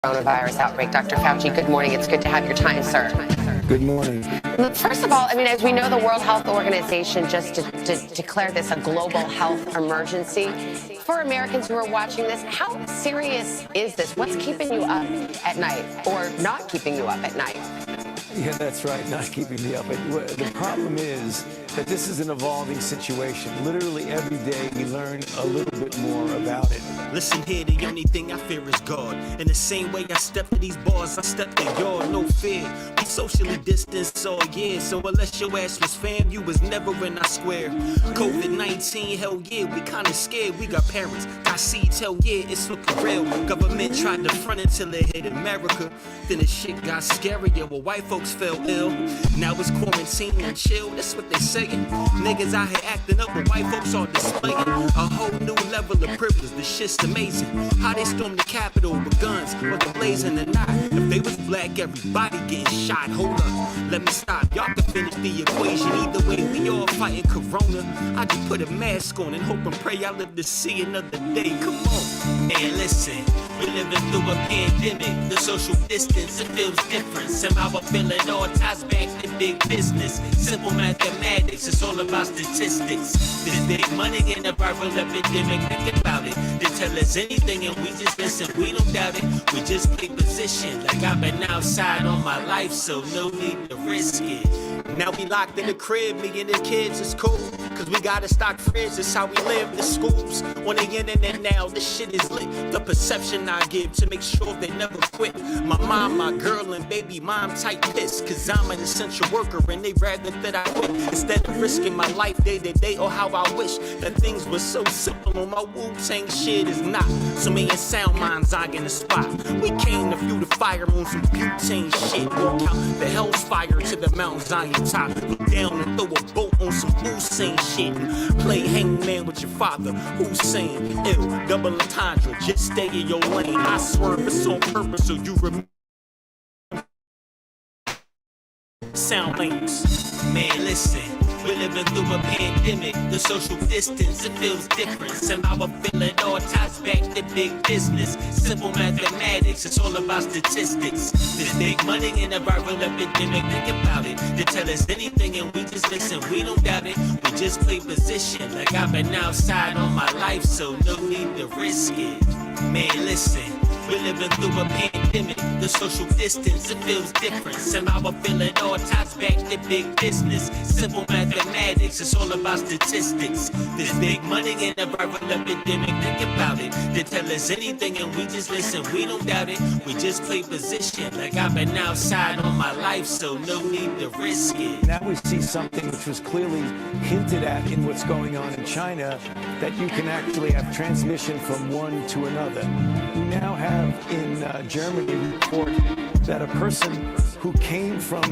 coronavirus outbreak. Dr. Fauci, good morning. It's good to have your time, sir. Good morning. First of all, I mean, as we know, the World Health Organization just declared this a global health emergency. For Americans who are watching this, how serious is this? What's keeping you up at night or not keeping you up at night? Yeah, that's right, not keeping me up. The problem is that this is an evolving situation. Literally every day we learn a little bit more about it. Listen here, the only thing I fear is God. In the same way I step to these bars, I step to y'all, no fear. We socially distanced all year, so unless your ass was fam, you was never in our square. COVID-19, hell yeah, we kinda scared. We got parents, got seeds, hell yeah, it's looking real. Government tried to front until it hit America. Then the shit got scarier, well, white folks fell ill. Now it's quarantine and chill, that's what they saying. Niggas out here acting up, but white folks are displaying a whole new level of privilege. The shit's amazing. How they stormed the Capitol with guns, whether blazing or not. If they was black, everybody getting shot. Hold up, let me stop. Y'all can finish the equation. Either way, we all fighting corona. I just put a mask on and hope and pray I live to see another day. Come on, man, listen. We living through a pandemic. The social distance, it feels different. Somehow I'm feeling all ties back to big business. Simple mathematics, it's all about statistics. This big money in a viral epidemic, think about it. They tell us anything and we just listen, we don't doubt it. We just play position, like I've been outside all my life, so no need to risk it. Now we locked in the crib, me and the kids, it's cool. Cause we gotta stock fridge, that's how we live. The schools on the internet now, this shit is lit. The perception I give to make sure they never quit. My mom, my girl, and baby mom tight pissed. Cause I'm an essential worker and they rather that I quit. Instead of risking my life day to day, or how I wish that things were so simple. On my Wu-Tang shit is not. So me and Sound Minds I in the spot. We came to fuel the fire on some butane shit. We'll count the hell's fire to the Mount Zion top. Go down and throw a boat on some Hussein shit. And play hangman with your father. Hussein, ill, double entendre. Just stay in your lane. I swerve it's on purpose so you remember. Sound lanes. Man, listen. We're living through a pandemic. The social distance, it feels different. Somehow I'm feeling all ties back to big business. Simple mathematics, it's all about statistics. This big money in a viral epidemic, think about it. They tell us anything and we just listen, we don't doubt it. We just play position, like I've been outside all my life, so no need to risk it. Man, listen. We're living through a pandemic. The social distance, it feels different. Somehow I'm feeling all ties back to big business. Simple mathematics, it's all about statistics. This big money in a viral epidemic, think about it. They tell us anything and we just listen, we don't doubt it. We just play position, like I've been outside all my life, so no need to risk it. Now we see something which was clearly hinted at in what's going on in China, that you can actually have transmission from one to another. We now have in Germany report that a person who came from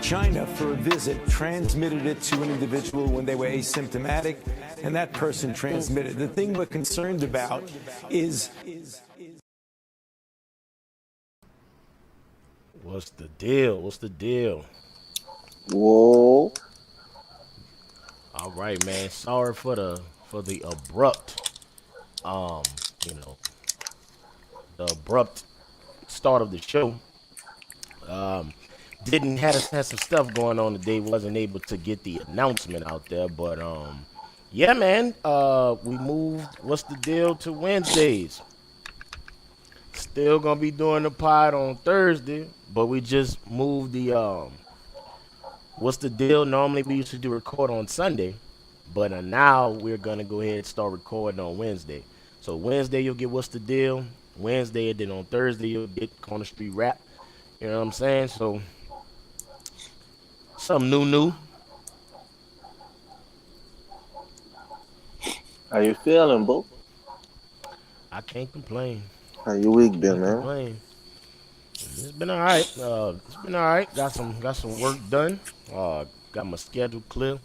China for a visit transmitted it to an individual when they were asymptomatic, and that person transmitted. The thing we're concerned about is what's the deal? What's the deal? Whoa. All right, man. Sorry for the abrupt the abrupt start of the show. Didn't had some stuff going on today. Wasn't able to get the announcement out there, but yeah, man. We moved What's the Deal to Wednesdays. Still gonna be doing the pod on Thursday, but we just moved the What's the Deal. Normally we used to do record on Sunday, but now we're gonna go ahead and start recording on Wednesday. So Wednesday you'll get What's the Deal. Wednesday, and then on Thursday you'll get Corner Street Rap. You know what I'm saying? So something new. How you feeling, bro? I can't complain. How your week been, man? It's been all right. Got some work done. Got my schedule clear.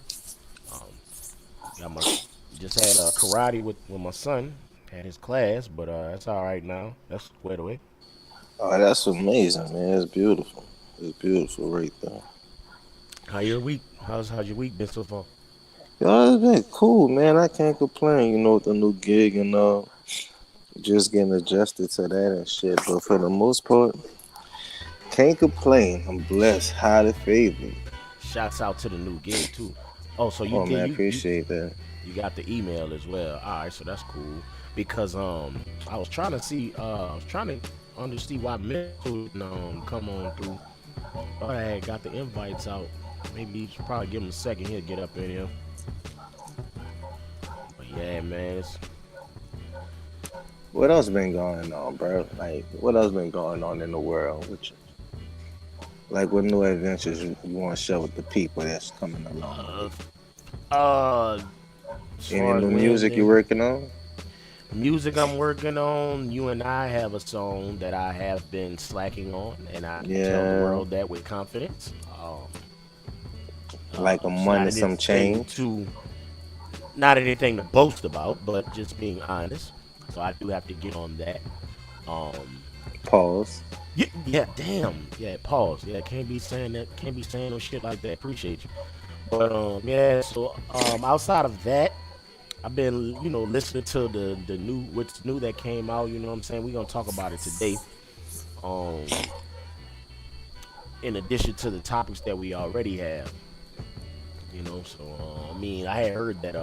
Just had karate with my son. Had his class, but that's all right now. That's squared away. Oh, that's amazing, man. It's beautiful. It's beautiful right there. How your week? How's your week been so far? Yo, it's been cool, man. I can't complain, with the new gig and Just getting adjusted to that and shit. But for the most part, can't complain. I'm blessed, highly favored. Shouts out to the new gig too. Oh, so you Oh get man, I you appreciate that. you got the email as well. All right, so that's cool. Because I was trying to see I was trying to understand why Mental come on through. Thought I had got the invites out. Maybe you should probably give him a second here to get up in here. But yeah, man, What else been going on, bro? Like, what else been going on in the world? Like, what new adventures you want to share with the people that's coming along the way? uh as Any far as new music you Wednesday, working on? music I'm working on, you and I have a song that I have been slacking on, and I tell the Yeah, world that with confidence. like a It's month not and some anything change. to not anything to boast about, but just being honest. So I do have to get on that. Um, Pause. yeah, yeah, damn, yeah. Pause. Yeah, can't be saying that. Can't be saying no shit like that. Appreciate you. But yeah. So outside of that, I've been listening to the new what's new that came out. You know what I'm saying? We're gonna talk about it today. Um, in addition to the topics that we already have. So I mean, I had heard that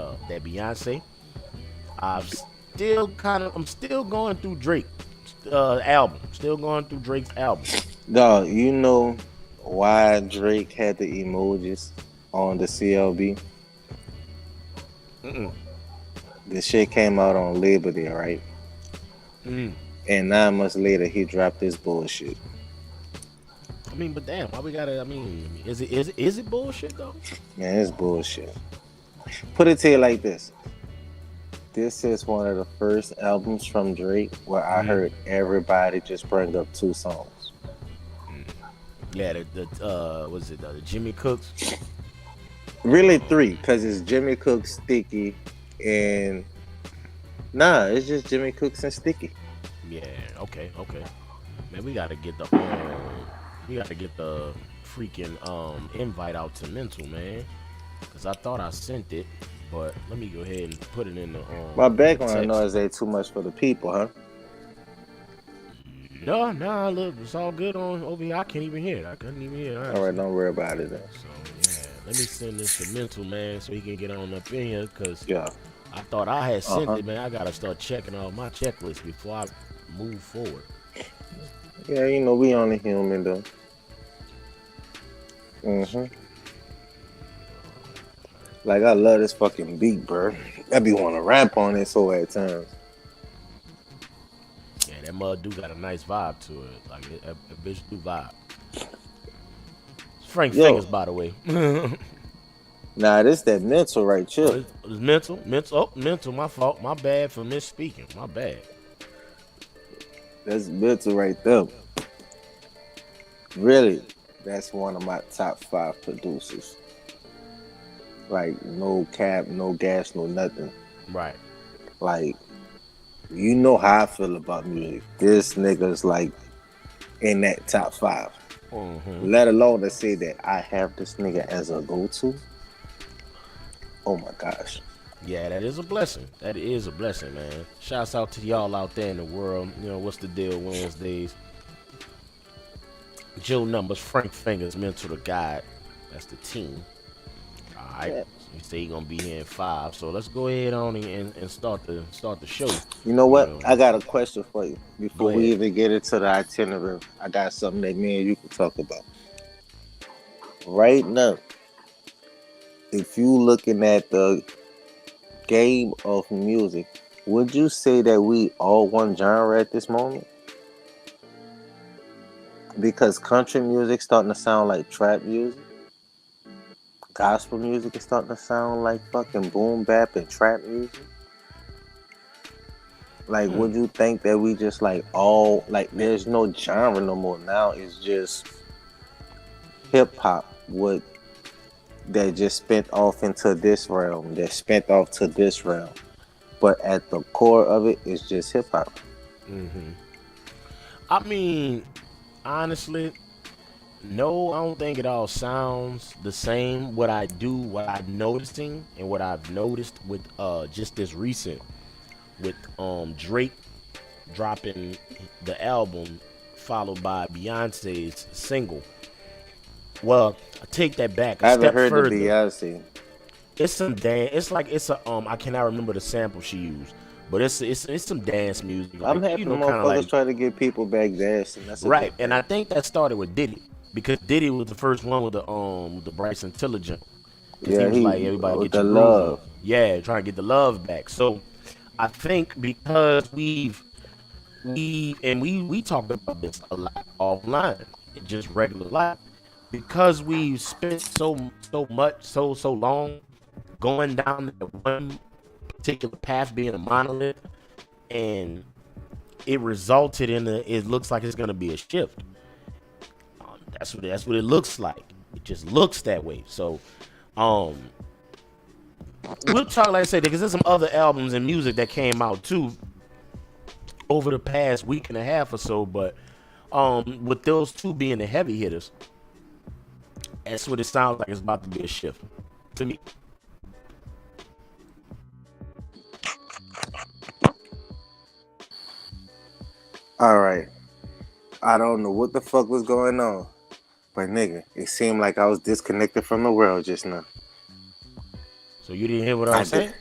Beyonce. I'm still going through Drake album. Still going through Drake's album. Dog, you know why Drake had the emojis on the CLB? Mm-mm. The shit came out on Labor Day, right? Mm. And 9 months later, he dropped this bullshit. I mean, but damn, why we gotta? I mean, is it bullshit though? Man, it's bullshit. Put it to you like this. This is one of the first albums from Drake where I Mm. heard everybody just bring up 2 songs. Yeah, was it the Jimmy Cooks? Really 3, because it's Jimmy Cook, Sticky, and nah, it's just Jimmy Cooks and Sticky. Yeah, okay. Man, we gotta get the freaking invite out to Mental, man. Cause I thought I sent it, but let me go ahead and put it My in the background text. noise ain't too much for the people, huh? No, look, it's all good on over here. I can't even hear it. I couldn't even hear it, All right, honestly. don't worry about it then. So yeah, let me send this to Mental, man, so he can get on up in here. Cause Yeah. I thought I had sent Uh-huh. it, man. I gotta start checking off my checklist before I move forward. Yeah, we only human though. hmm Like I love this fucking beat, bro. I be want to rap on it so at times. Yeah, that mud do got a nice vibe to it. Like a bitch do vibe. It's Frank Yo, Fingers, by the way. nah, this that mental right Oh, here. it's mental. My fault. My bad for misspeaking. My bad. That's mental right there. Really, that's one of my top 5 producers. Like no cap, no gas, no nothing. Right. Like you know how I feel about music. This nigga's like in that top 5. Mm-hmm. Let alone to say that I have this nigga as a go-to. Oh my gosh. Yeah, that is a blessing. That is a blessing, man. Shouts out to y'all out there in the world. What's the deal Wednesdays? Joe Numbers, Frank Fingers, Mental the Guide. That's the team. All right. Yeah. So he said he gonna be here in 5. So let's go ahead on and start the show. You know You what? know, I got a question for you. go Before we ahead. even get into the itinerary, I got something that me and you can talk about. Right now, if you looking at the game of music, would you say that we all one genre at this moment? Because country music starting to sound like trap music. Gospel music is starting to sound like fucking boom bap and trap music. Like, Hmm. would you think that we just like all like there's no genre no more now? It's just hip hop would that just spent off into this realm, that spent off to this realm. But at the core of it, it's just hip hop. Mm-hmm. I mean, honestly, no, I don't think it all sounds the same. What I'm noticing, and what I've noticed with just this recent with Drake dropping the album followed by Beyonce's single. Well, I take that back I a haven't step heard further. the Beyonce. It's some dance. It's like it's a I cannot remember the sample she used, but it's some dance music. I'm Like, happy you know, kind of motherfuckers like trying to get people back dancing. That's a right. good And thing. I think that started with Diddy because Diddy was the first one with the Bryce Intelligent. Because he Yeah, was he like, everybody with get the your groove on. love. Yeah, trying to get the love back. So I think because we talked about this a lot offline, just regular life, because we've spent so long going down that one particular path, being a monolith, and it resulted in it looks like it's gonna be a shift. That's what it looks like. It just looks that way. So um we'll talk, like I said, because there's some other albums and music that came out too over the past week and a half or so, but with those two being the heavy hitters, that's what it sounds like. It's about to be a shift to me. All right. I don't know what the fuck was going on, but nigga, it seemed like I was disconnected from the world just now. So you didn't hear what I was saying?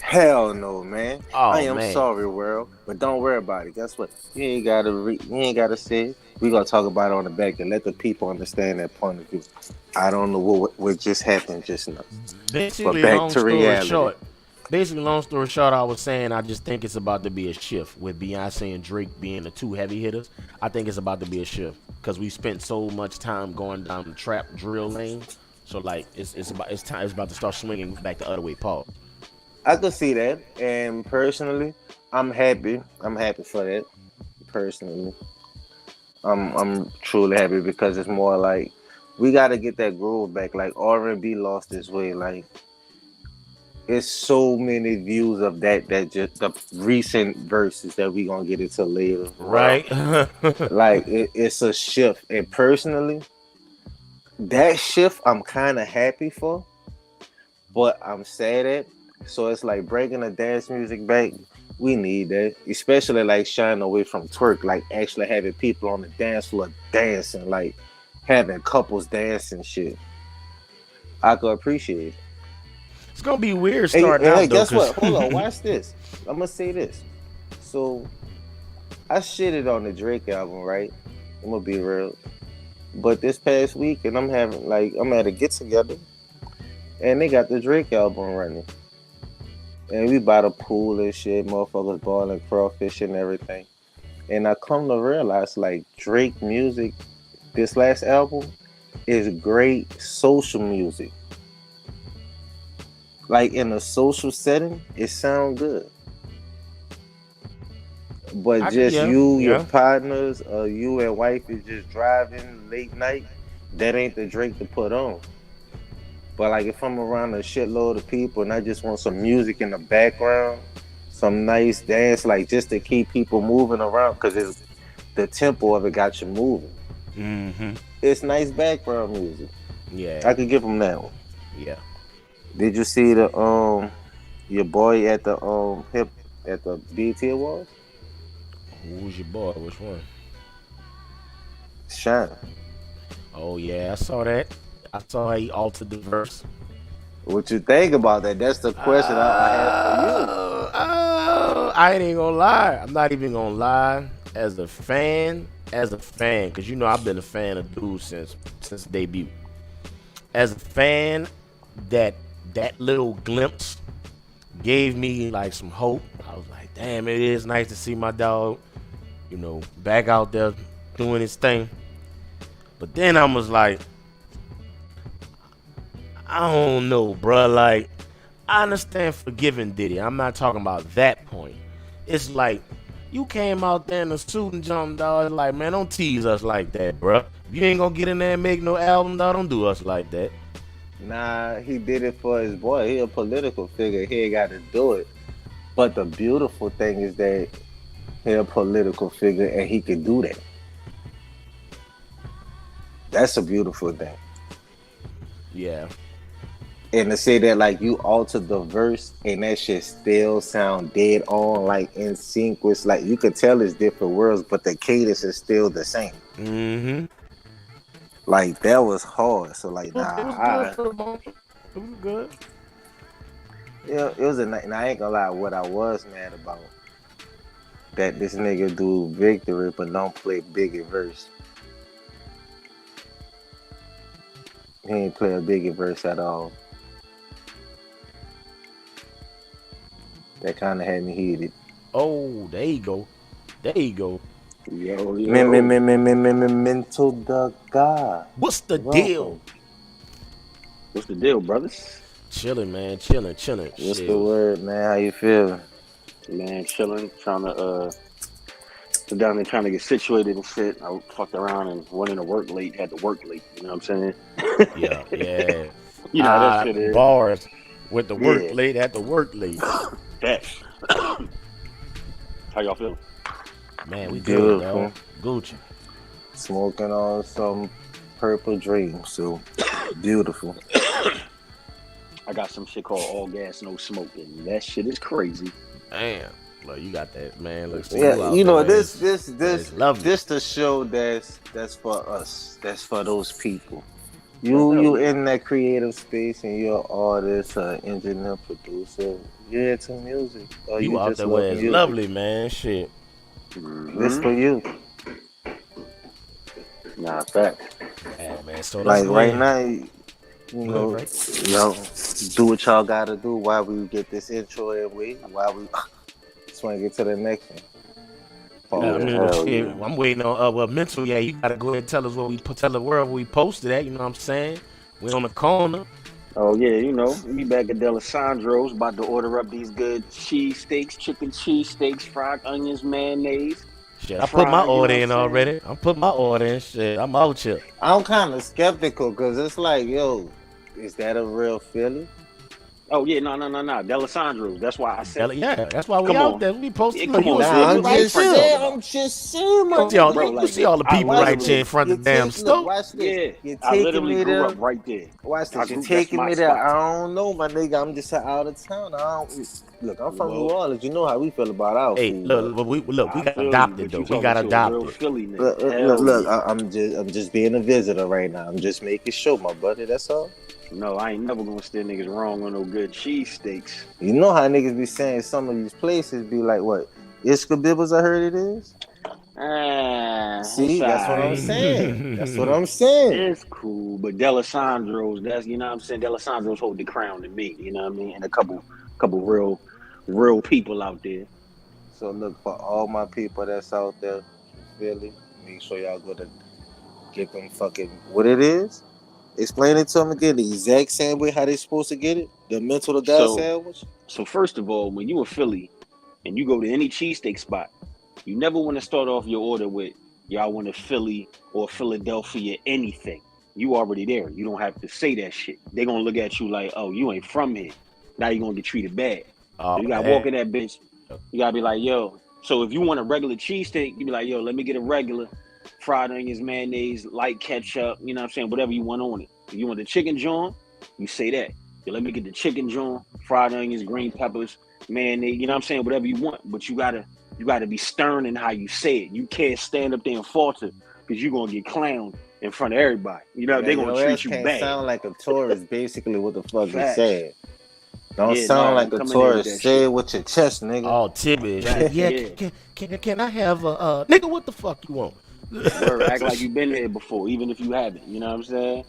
Hell no, man. Oh, I am man. sorry, world, but don't worry about it. Guess what? You ain't gotta say it. We gonna talk about it on the back and let the people understand that point of view. I don't know what just happened just now. Basically, But back long to story reality. short, I was saying I just think it's about to be a shift with Beyonce and Drake being the two heavy hitters. I think it's about to be a shift because we spent so much time going down the trap drill lane. So like it's about to start swinging back the other way, Paul. I could see that, and personally, I'm happy. I'm happy for that. Personally, I'm truly happy because it's more like we got to get that groove back. Like R&B lost its way. Like it's so many views of that just the recent verses that we gonna get into later. Right? Like it's a shift, and personally, that shift I'm kind of happy for, but I'm sad at. So it's like bringing the dance music back. We need that, especially like shying away from twerk, like actually having people on the dance floor dancing, like having couples dancing shit. I could appreciate it. It's gonna be weird Hey, starting hey, out hey, though. guess what? 'Cause Hold on, watch this. I'm gonna say this. So I shitted on the Drake album, right? I'm gonna be real. But this past week, and I'm at a get together, and they got the Drake album running. And we by the pool and shit, motherfuckers boiling crawfish and everything. And I come to realize, like, Drake music, this last album, is great social music. Like, in a social setting, it sounds good. But just your partners, you and wife is just driving late night, that ain't the Drake to put on. But like if I'm around a shitload of people and I just want some music in the background, some nice dance, like just to keep people moving around, because it's the tempo of it got you moving. Mm-hmm. It's nice background music. Yeah. I could give them that one. Yeah. Did you see the your boy at the BET Awards? Who's your boy? Which one? Shine. Oh yeah, I saw that. I saw how he altered the verse. What you think about that? That's the question I have for you. I ain't even gonna lie. I'm not even gonna lie. As a fan, because you know I've been a fan of Dude since debut. As a fan, that little glimpse gave me like some hope. I was like, damn, it is nice to see my dog, you know, back out there doing his thing. But then I was like, I don't know, bruh. Like, I understand forgiving Diddy. I'm not talking about that point. It's like, you came out there in a suit and jump, dog. It's like, man, don't tease us like that, bruh. If you ain't gonna get in there and make no album, dog, don't do us like that. Nah, he did it for his boy. He a political figure. He ain't got to do it. But the beautiful thing is that he a political figure and he can do that. That's a beautiful thing. Yeah. And to say that like you altered the verse and that shit still sound dead on, like in sync with, like you could tell it's different words, but the cadence is still the same. Mm-hmm. Like that was hard. So like, It was good for the moment. It was good. yeah, it was a night. And I ain't gonna lie, what I was mad about that this nigga do Victory but don't play Biggie verse. He ain't play a Biggie verse at all. That kind of had me heated. Oh, there you go. There you go. Yo. Mental the God. What's the deal? What's the deal, brothers? Chilling, man. Chilling. What's Shit. the word, man? How you feeling? Man, chilling, trying to down there trying to get situated and shit. I fucked around and went into work late, had to work late, you know what I'm saying? Yeah. You know how that shit is. Bars with the work Yeah. late at the work late. That. How y'all feeling? Man, we good, dog. Gucci. Smoking on some purple dream, so beautiful. I got some shit called All Gas No Smoke, and that shit is crazy. Damn. Look, you got that, man. Look, see Yeah, out you know there, this lovely. this the show that's for us. That's for those people. You in that creative space and you're an artist, engineer, producer. You're into music. Or You out just there love where it's music. lovely, man. Shit. This for you. Nah, fact. Yeah, man. So Like right ahead. now, you know, Right. yo, do what y'all gotta do while we get this intro and while we just want to get to the next one. Yeah, I mean, hell shit, yeah. I'm waiting on mental. Yeah, you gotta go ahead and tell us tell the world where we posted at. You know what I'm saying? We on the corner. Oh yeah, you know, we back at Delisandro's, about to order up these good cheesesteaks, chicken cheesesteaks, fried onions, mayonnaise. Shit, I put my Fried, you know order what in I'm already. I'm putting my order in. Shit, I'm out here. I'm kind of skeptical because it's like, yo, is that a real Philly? Oh yeah, no, Delisandro's. That's why I said. Yeah, that's why we Come out on. there. We posted. Yeah, come on, Nah, you I'm right just front saying. door. I'm just saying, my You see all, Bro, you like, see all the I people right literally- here in front of the damn Look, stove. watch this. Yeah, You're I taking literally me grew there. up right there. Watch this. You're That's taking my me there. spot. I don't know, my nigga. I'm just out of town. Look, I'm from New Orleans. You know how we feel about our Hey, food. look, we I got feel you, adopted but though. you We got talking to a real adopted. Philly nigga. Look. Yeah. I'm just being a visitor right now. I'm just making sure, my buddy. That's all. No, I ain't never gonna steer niggas wrong on no good cheesesteaks. You know how niggas be saying some of these places be like, what? Iska Bibbles, I heard it is. See, that's what I'm saying. That's what I'm saying. It's cool, but Delisandro's, that's, you know what I'm saying? Delisandro's hold the crown to me, you know what I mean? And a couple real people out there. So look, for all my people that's out there, Philly, make sure y'all go to get them fucking what it is. Explain it to them again. The exact same way how they supposed to get it. The mental to God sandwich. So first of all, when you in Philly and you go to any cheesesteak spot, you never want to start off your order with y'all want a Philly or Philadelphia anything. You already there. You don't have to say that shit. They gonna look at you like, oh, you ain't from here. Now you gonna get treated bad. Oh, So you gotta walk in that bitch. You gotta be like, yo. So if you want a regular cheesesteak, you be like, yo, let me get a regular fried onions, mayonnaise, light ketchup, you know what I'm saying? Whatever you want on it. If you want the chicken joint, you say that. Yo, let me get the chicken joint, fried onions, green peppers, mayonnaise, you know what I'm saying? Whatever you want. But you gotta be stern in how you say it. You can't stand up there and falter because you're gonna get clowned in front of everybody. You know, they're gonna treat you bad. Sound like a tourist, basically what the fuck you Facts. said. Don't sound like a tourist. Say it with your chest, nigga. All timid. Right. Yeah. Can I have a nigga? What the fuck you want? Word, act like you've been there before, even if you haven't. You know what I'm saying?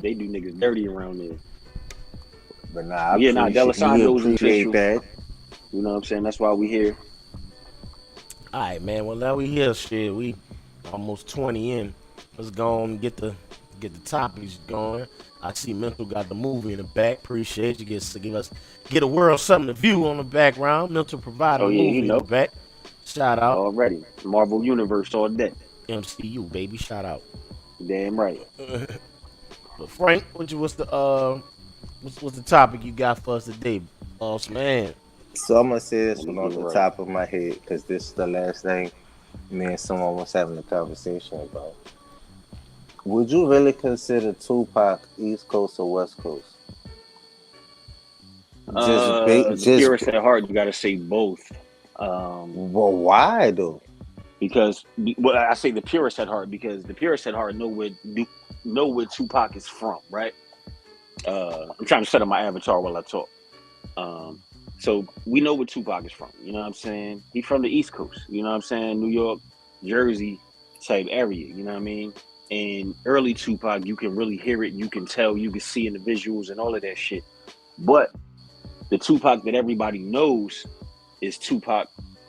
They do niggas dirty around there. But nah, I Delisandro's appreciate that. You know what I'm saying? That's why we here. All right, man. Well, now we here. Shit, we almost 20 in. Let's go and get the topics going. I see Mental got the movie in the back. Appreciate you. Get a world something to view on the background. Mental provide a movie in the back. Shout out. Already. Marvel Universe all day. MCU, baby. Shout out. Damn right. But Frank, what's the topic you got for us today, boss man? So I'm gonna say this one off the top of my head because this is the last thing me and someone was having a conversation about. Would you really consider Tupac East Coast or West Coast? The purest at heart, you got to say both. Well, why though? Because I say the purest at heart because the purest at heart know where Tupac is from, right? I'm trying to set up my avatar while I talk. So we know where Tupac is from. You know what I'm saying? He's from the East Coast. You know what I'm saying? New York, Jersey type area. You know what I mean? And early Tupac, you can really hear it. You can tell. You can see in the visuals and all of that shit. But the Tupac that everybody knows is Tupac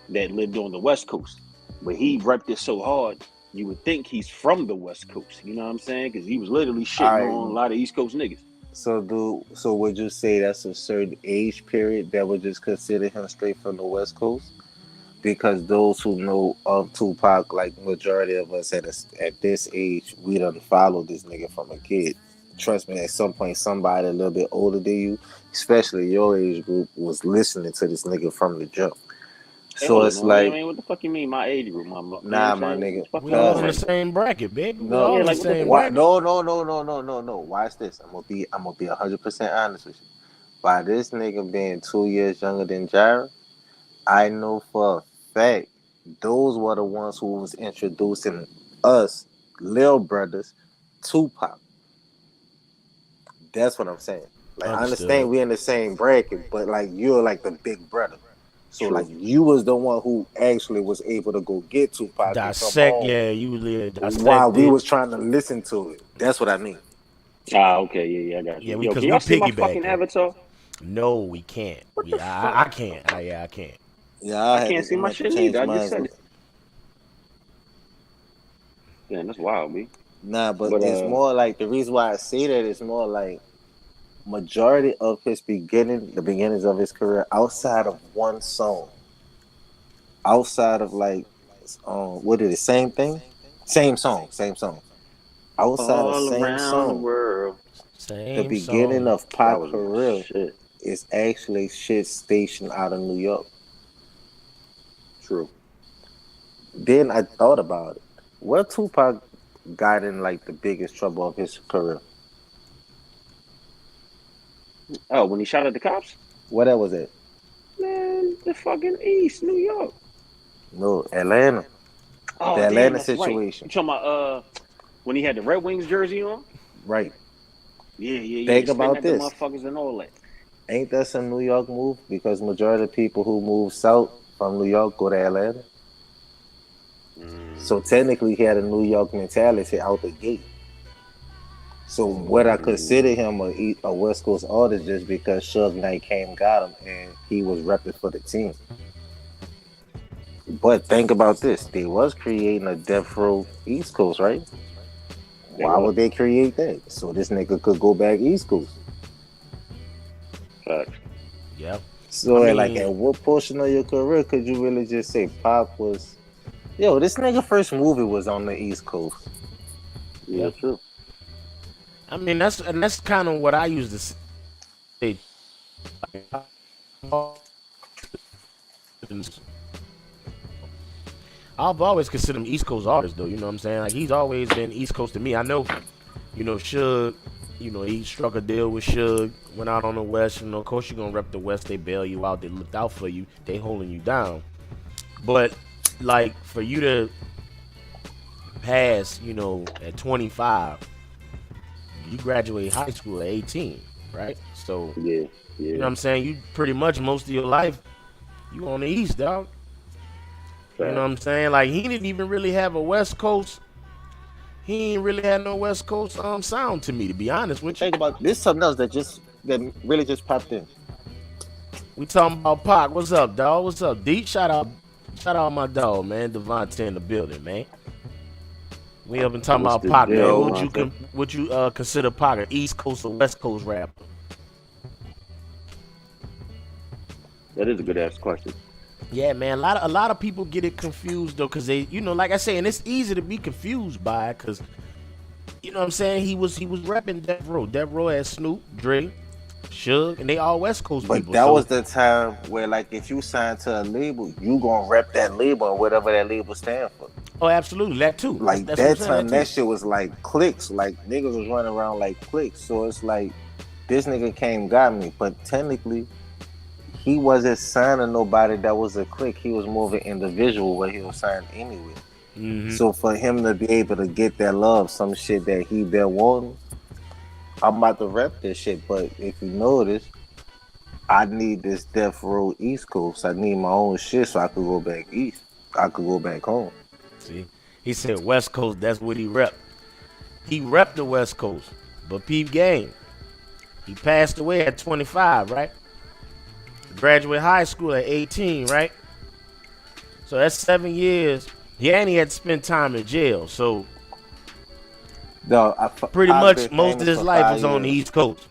that lived on the West Coast. But he repped it so hard, you would think he's from the West Coast. You know what I'm saying? Because he was literally shitting on a lot of East Coast niggas. So would you say that's a certain age period that would just consider him straight from the West Coast? Because those who know of Tupac, like majority of us at this age, we done followed this nigga from a kid. Trust me, at some point, somebody a little bit older than you, especially your age group, was listening to this nigga from the jump. So it's like, I mean, what the fuck you mean, my age group, my nigga. We all in the same bracket, baby. We all in the same bracket. No. Watch this. I'm gonna be 100% honest with you. By this nigga being 2 years younger than Jared, I know for a fact those were the ones who was introducing us, little brothers, Tupac. That's what I'm saying. Like, I understand we in the same bracket, but like you're like the big brother. So like you was the one who actually was able to go get Tupac. While we was trying to listen to it. That's what I mean. Okay, yeah, I got you. Yeah, can y'all see my fucking avatar? No, we can't. I can't. I can't. Yeah, I can't see my shit either. I just said it. Yeah, that's wild, B. Nah, but it's more like the reason why I say that is more like majority of his the beginnings of his career, outside of one song, outside of like, what is it? Same thing, same song. Outside all of same song, the world. The beginning of Pac career is actually shit stationed out of New York. True. Then I thought about it. Where Tupac got in like the biggest trouble of his career? Oh, when he shot at the cops? What that was it? Man, the fucking East, New York. No, Atlanta. Oh, the Atlanta Right. situation. You talking about when he had the Red Wings jersey on? Right. Yeah. Think about this. Motherfuckers and all that. Ain't that some New York move? Because majority of people who move south from New York go to Atlanta. So technically, he had a New York mentality out the gate. So what I consider him a West Coast artist just because Suge Knight came got him and he was repping for the team. But think about this: they was creating a Death Row East Coast, right? Why would they create that? So this nigga could go back East Coast. Facts. Yep. So like, at what portion of your career could you really just say Pac was? Yo, this nigga first movie was on the East Coast. Yeah, true. I mean, that's kind of what I used to say. I've always considered him East Coast artist, though. You know what I'm saying? Like, he's always been East Coast to me. I know, Suge, he struck a deal with Suge, went out on the West. Of course you're gonna rep the West. They bail you out. They looked out for you. They holding you down. But like, for you to pass, at 25, you graduate high school at 18, right? So yeah. You know what I'm saying? You pretty much most of your life, you on the East, dog. You know what I'm saying? Like, he didn't even really have a West Coast. He ain't really had no West Coast sound to me, to be honest with you. Think about this. Something else that really just popped in. We talking about Pac. What's up, dog? What's up, D? Shout out my dog, man. Devontae in the building, man. We up and talking about Pac, man. Would you consider Pac an East Coast or West Coast rapper? That is a good ass question. Yeah, man. A lot of people get it confused though, cause they, like I say, and it's easy to be confused by it, cause you know what I'm saying. He was repping Death Row. Death Row had Snoop, Dre, Suge, and they all West Coast people. But that was the time where, like, if you signed to a label, you gonna rep that label or whatever that label stand for. Oh, absolutely, that too. Like that time, that shit was like clicks. Like niggas was running around like clicks. So it's like this nigga got me, but technically he wasn't signing nobody that was a clique. He was moving individual where he was signed anyway. So for him to be able to get that love, some shit that he been wanting, I'm about to rep this shit. But if you notice, I need this Death Row East Coast. I need my own shit so I could go back east. I could go back home. See, he said West Coast. That's what he rep. He repped the West Coast, but peep game. He passed away at 25, right? Graduated high school at 18, right? So that's 7 years. Yeah, and he had to spend time in jail. So No, pretty I've much been most of famous his for life 5 was on the years. East Coast.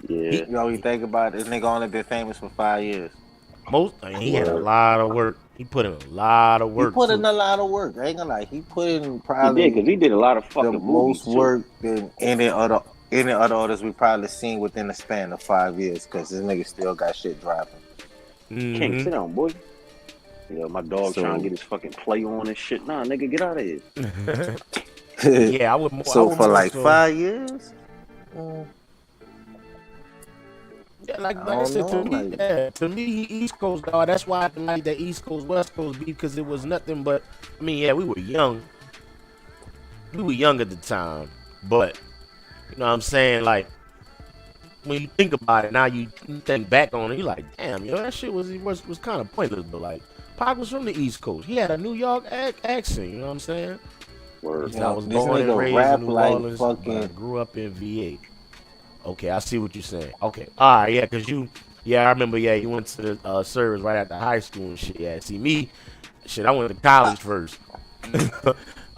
Yeah. You know, you think about it, this nigga only been famous for 5 years. He had a lot of work. He put in a lot of He work. put in too. a lot of work. I ain't gonna lie. He put in He did, probably because he did a lot of the fucking movies, most too. work than any other artists we probably seen within the span of 5 years. Because this nigga still got shit dropping. King, sit down, boy. Yeah, my dog So- trying to get his fucking play on and shit. Nah, nigga, get out of here. Yeah, I would more. So I would for more like so, 5 years, yeah, like I I don't said, know, to me, he East Coast dog. That's why I didn't like that East Coast West Coast beat, because it was nothing but. I mean, yeah, we were young. We were young at the time, but you know what I'm saying, like. When you think about it, now you think back on it, you're like, damn, yo, that shit was kind of pointless. But like, Pac was from the East Coast. He had a New York accent. You know what I'm saying? Word. I was this born and nigga raised rap in New like Orleans, but I fucking. grew up in VA. Okay, I see what you're saying. Okay, all right, yeah, cause I remember, yeah, you went to the service right after high school and shit. Yeah, see me, shit, I went to college first. I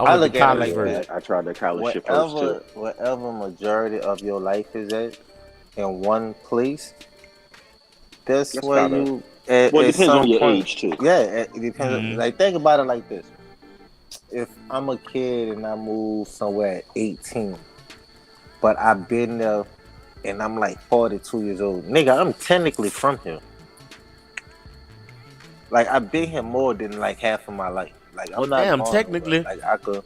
went look to at it college like first. that. I tried that college shit first, too. Whatever majority of your life is at in one place, that's where gotta- you. Well, it at depends some on your point- age, too. Yeah, it depends. Like, think about it like this: if I'm a kid and I move somewhere at 18, but I've been there and I'm like 42 years old, nigga, I'm technically from here. Like, I've been here more than like half of my life. Like, I'm Well, not damn, going technically. nowhere. Like, I could.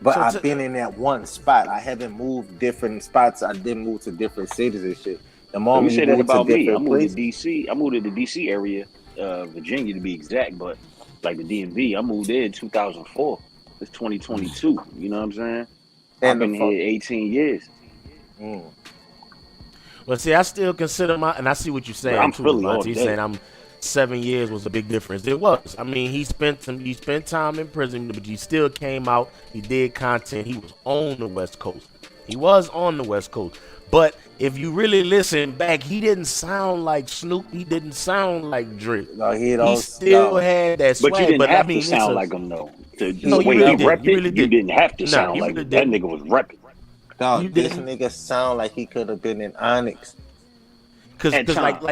But So I've been in that one spot. I haven't moved different spots. I didn't move to different cities and shit. The So you moment say you that move to about me. I different moved to places, D.C. I moved to the D.C. area, Virginia to be exact, but like the DMV, I moved there in 2004. It's 2022. You know what I'm saying? I've and the been fuck. here 18 years. Well, see, I still consider and I see what you're saying I'm too, Philly all Levante. You're day. saying I'm 7 years was a big difference. It was. I mean, he spent time in prison, but he still came out. He did content. He was on the West Coast. He was on the West Coast. But if you really listen back, he didn't sound like Snoop. He didn't sound like Drake. No, he He don't. still no. had that swag. But you didn't have I mean, to sound it's like him, though. The No, you way really he didn't. repped You it, really you didn't. didn't have to Nah, sound you like really it. That didn't. nigga was repping. Dog, You this didn't. nigga sound like he could have been in Onyx. Cause At times.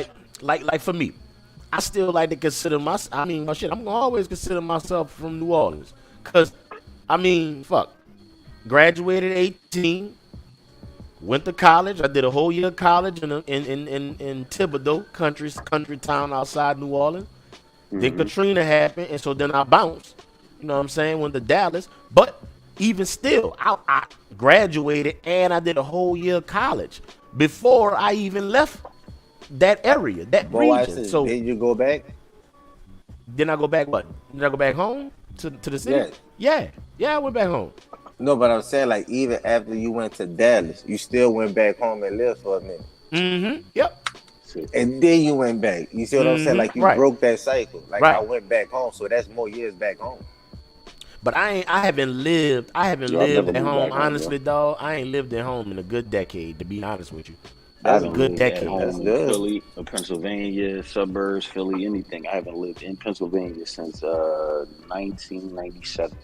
like for me, I still like to consider myself. I mean, well, shit, I'm gonna always consider myself from New Orleans. Cause, I mean, fuck, graduated 18, went to college. I did a whole year of college in Thibodeau, country town outside New Orleans. Then Katrina happened, and so then I bounced. You know what I'm saying? Went to Dallas, but even still, I graduated and I did a whole year of college before I even left that area, that But I region. said, So did you go back? then I go back. What? Did I go back home to the city? Yeah, I went back home. No, but I'm saying like even after you went to Dallas, you still went back home and lived for a minute. Yep. And then you went back. You see what I'm saying? Like you Right. broke that cycle. Like Right. I went back home, so that's more years back home. But I haven't lived Yo, I've at never moved home. back home, Honestly, dog, I ain't lived at home in a good decade. To be honest with you, I that's a haven't good lived at decade. home That's in good. Philly, or Pennsylvania, suburbs, Philly, anything. I haven't lived in Pennsylvania since 1997.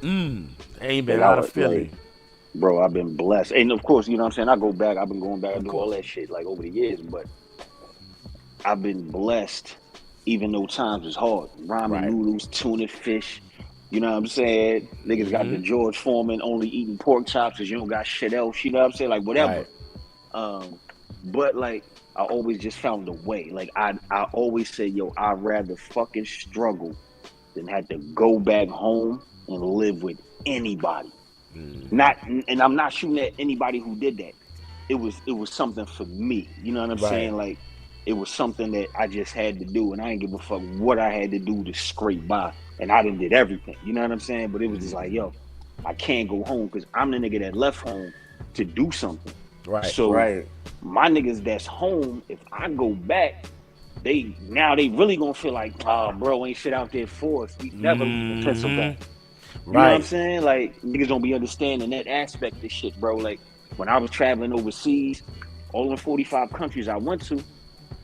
I ain't been Like, I out of was, Philly. like, bro, I've been blessed. And of course, you know what I'm saying? I go back, I've been going back, I Of do all course. that shit like over the years, but I've been blessed even though times was hard. Ramen Right. noodles, tuna fish, you know what I'm saying? Niggas got the George Foreman only eating pork chops because you don't got shit else, you know what I'm saying? Like whatever. Right. But like I always just found a way. Like I always say, yo, I'd rather fucking struggle than have to go back home and live with anybody. And I'm not shooting at anybody who did that. it was something for me. You know what I'm Right. saying? Like it was something that I just had to do, and I didn't give a fuck what I had to do to scrape by. And I done did everything. You know what I'm saying? But it was just like, yo, I can't go home because I'm the nigga that left home to do something. Right. So Right. my niggas that's home, if I go back, they really gonna feel like, oh, bro, ain't shit out there for us. We never leaving Pennsylvania. You know what I'm Right. saying? Like niggas don't be understanding that aspect of this shit, bro. Like when I was traveling overseas, all the 45 countries I went to,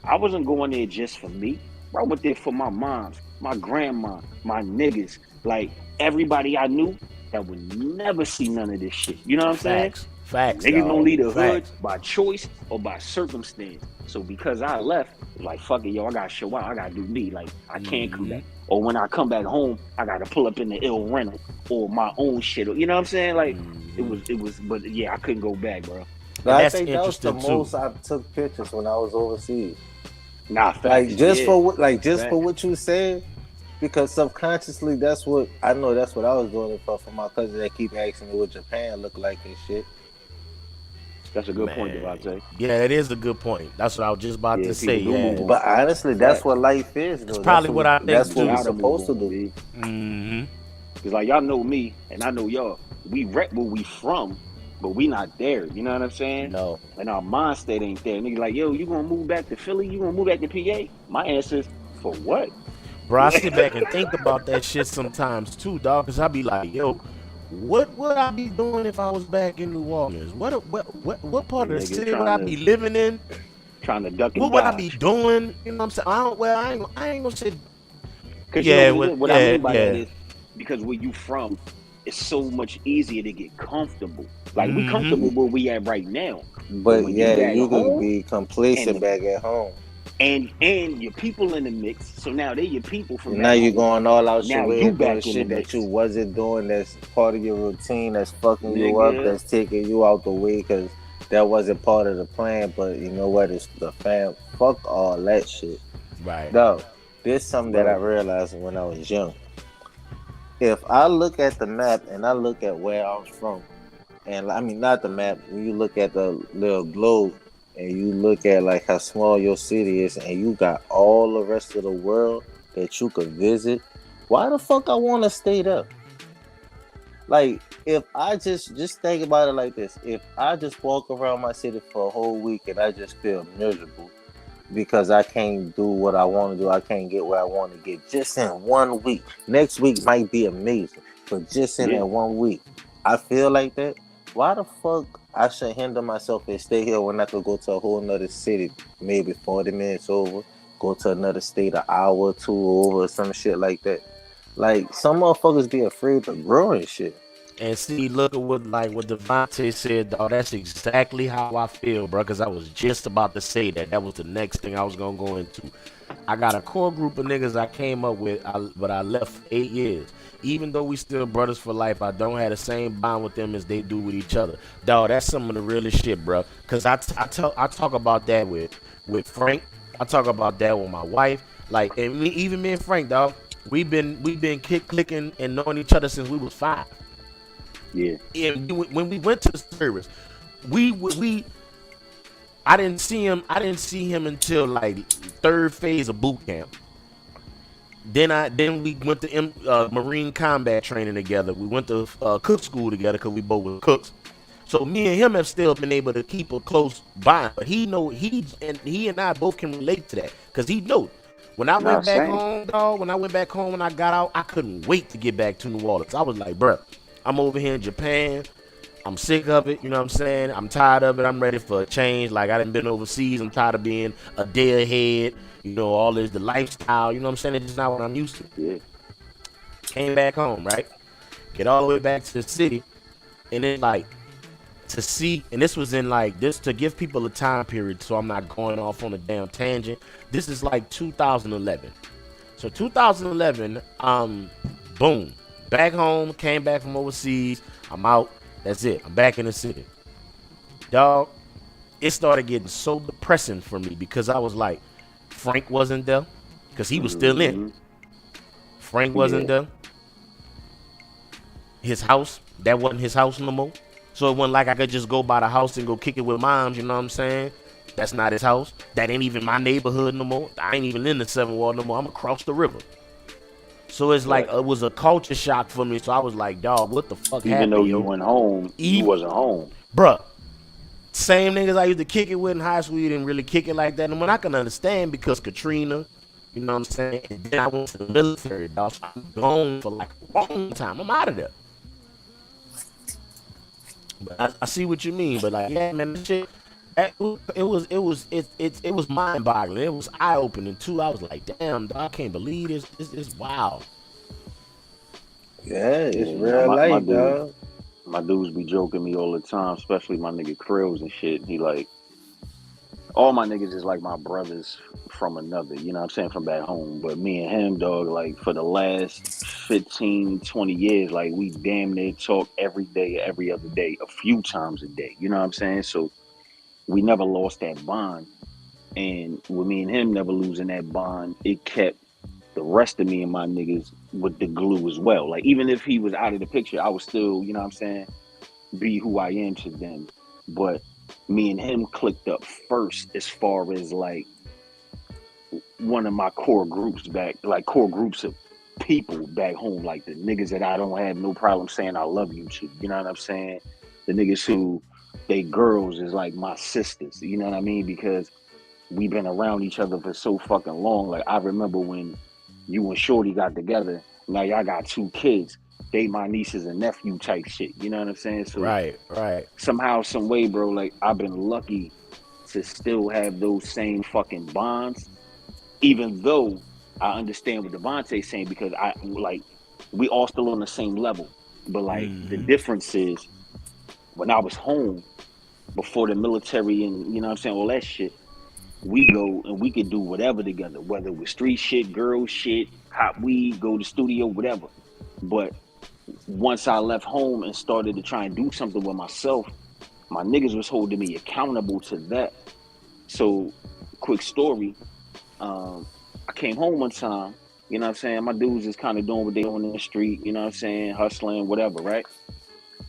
I wasn't going there just for me. Bro, I went there for my moms, my grandma, my niggas, like everybody I knew that would never see none of this shit. You know what I'm saying? Facts. Facts, Niggas don't dog. leave the hood Facts. by choice or by circumstance. So because I left, it was like, fuck it, yo, I gotta show out. I gotta do me. Like, I can't come back. Or when I come back home, I gotta pull up in the ill rental or my own shit. You know what I'm saying? Like, it was, but yeah, I couldn't go back, bro. But I that's think that was the interesting, too. most I took pictures when I was overseas. Nah, facts. Like just yeah. for what, like just Facts. for what you said, because subconsciously that's what I know. That's what I was doing it for my cousin that keep asking me what Japan look like and shit. That's a good point, Man. Devontae. Yeah, that is a good point. That's what I was just about Yeah, to people say. do Yeah. move on. But honestly, that's Facts. what life is. Though. probably what I think, That's what too. we're Gotta move supposed to on, do. B. Mm-hmm. Cause like y'all know me and I know y'all. We rep where we from, but we not there. You know what I'm saying? No. And our mind state ain't there. Nigga like, yo, you gonna move back to Philly? You gonna move back to PA? My answer is, for what? Bro, I sit back and think about that shit sometimes too, dog. Cause I be like, yo, what would I be doing if I was back in New Orleans? What part of the Nigga city would I be living in? trying to duck and What would I be dodge. doing? You know what I'm saying? I ain't gonna say. Cause Yeah, you know what I mean by that yeah. is because where you from, it's so much easier to get comfortable. Like we comfortable where we at right now. But when yeah, back you could home, be complacent and- back at home. and your people in the mix. So now they your people from And back now you're home. going all out Now your way you and doing back in shit the that mix. you wasn't doing. That's part of your routine. That's fucking you up. Nigga. That's taking you out the way because that wasn't part of the plan. But you know what? It's the fam. Fuck all that shit. Right. No, there's something that I Bro. realized when I was young. If I look at the map and I look at where I'm from, and I mean not the map, when you look at the little globe and you look at like how small your city is, and you got all the rest of the world that you could visit, why the fuck I want to stay there? Like if I just think about it like this, if I just walk around my city for a whole week and I just feel miserable because I can't do what I want to do, I can't get where I want to get just in 1 week. Next week might be amazing, but just in that 1 week, I feel like that. Why the fuck I should hinder myself and stay here when I could go to a whole nother city, maybe 40 minutes over, go to another state an hour or two over, or some shit like that. Like some motherfuckers be afraid to grow and shit. And see, look at what Devontae said, dog. That's exactly how I feel, bro. Cause I was just about to say that. That was the next thing I was gonna go into. I got a core group of niggas I came up with, but I left for 8 years. Even though we still brothers for life, I don't have the same bond with them as they do with each other. Dog, that's some of the realest shit, bro. Cause I talk about that with Frank. I talk about that with my wife. Like, and even me and Frank, dog. We've been clicking and knowing each other since we was 5. Yeah. And when we went to the service, I didn't see him until like third phase of boot camp. Then we went to Marine combat training together. We went to cook school together because we both were cooks. So me and him have still been able to keep a close bond. But he and I both can relate to that because he knows. When I went back home, dog, when I got out, I couldn't wait to get back to New Orleans. I was like, bruh, I'm over here in Japan. I'm sick of it. You know what I'm saying? I'm tired of it. I'm ready for a change. Like, I done been overseas. I'm tired of being a day ahead. You know, all this, the lifestyle. You know what I'm saying? It's just not what I'm used to. Yeah. Came back home, right? Get all the way back to the city. And then, like, to see, and this was in, like, this to give people a time period so I'm not going off on a damn tangent. This is, like, 2011. So, 2011, boom. Back home, came back from overseas. I'm out. That's it. I'm back in the city. Dog, it started getting so depressing for me because I was like, Frank wasn't there because he was still in. Frank wasn't there. His house, that wasn't his house no more. So it wasn't like I could just go by the house and go kick it with moms, you know what I'm saying? That's not his house. That ain't even my neighborhood no more. I ain't even in the 7th Ward no more. I'm across the river. So it's like, it was a culture shock for me. So I was like, dog, what the fuck Even happened, though yo? you went home, you wasn't home. Bruh, same niggas I used to kick it with in high school, you didn't really kick it like that. And when I can understand because Katrina, you know what I'm saying? And then I went to the military, dog. So I'm gone for like a long time. I'm out of there. But I see what you mean. But like, yeah, man, this shit, it was mind boggling. It was eye opening too. I was like, damn, dog, I can't believe this. This is wild. Yeah, it's Yeah, real life, dog. My dudes be joking me all the time, especially my nigga Krills and shit. He like, all my niggas is like my brothers from another, you know what I'm saying, from back home. But me and him, dog, like for the last 15, 20 years, like we damn near talk every day, every other day, a few times a day, you know what I'm saying? So we never lost that bond. And with me and him never losing that bond, it kept the rest of me and my niggas with the glue as well. Like even if he was out of the picture, I was still, you know what I'm saying, be who I am to them. But me and him clicked up first as far as like one of my core groups back, like core groups of people back home, like the niggas that I don't have no problem saying I love you to, you know what I'm saying? The niggas who they girls is like my sisters, you know what I mean? Because we've been around each other for so fucking long. Like I remember when you and Shorty got together, now y'all got 2 kids. They my nieces and nephew type shit. You know what I'm saying? So Right. somehow, some way, bro, like I've been lucky to still have those same fucking bonds, even though I understand what Devontae's saying because I like we all still on the same level. But like the difference is when I was home before the military and you know what I'm saying, all that shit, we go and we could do whatever together, whether it was street shit, girl shit, hot weed, go to studio, whatever. But once I left home and started to try and do something with myself, my niggas was holding me accountable to that. So, quick story, I came home one time, you know what I'm saying? My dudes is kind of doing what they doing in the street, you know what I'm saying? Hustling, whatever, right?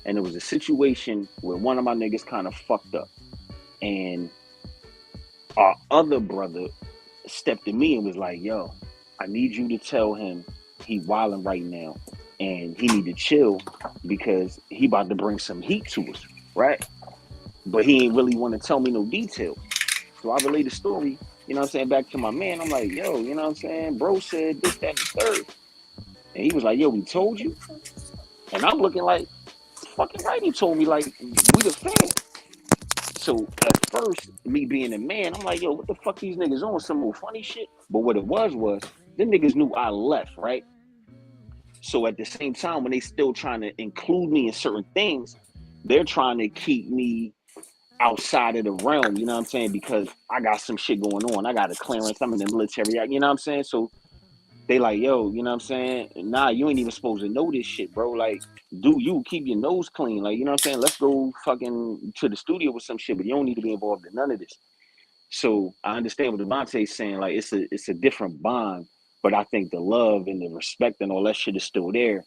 And there was a situation where one of my niggas kind of fucked up. And our other brother stepped to me and was like, yo, I need you to tell him he wilding right now and he need to chill because he about to bring some heat to us, right? But he ain't really want to tell me no detail. So I relayed the story, you know what I'm saying, back to my man. I'm like, yo, you know what I'm saying? Bro said this, that, and the third. And he was like, yo, we told you? And I'm looking like, fucking right, he told me, like, we the fam. So at first, me being a man, I'm like, yo, what the fuck these niggas on? Some more funny shit? But what it was, them niggas knew I left, right? So at the same time, when they still trying to include me in certain things, they're trying to keep me outside of the realm, you know what I'm saying? Because I got some shit going on. I got a clearance. I'm in the military, you know what I'm saying? So they like, yo, you know what I'm saying? Nah, you ain't even supposed to know this shit, bro. Like, do you keep your nose clean? Like, you know what I'm saying? Let's go fucking to the studio with some shit, but you don't need to be involved in none of this. So I understand what Devontae's saying. Like, it's a different bond, but I think the love and the respect and all that shit is still there,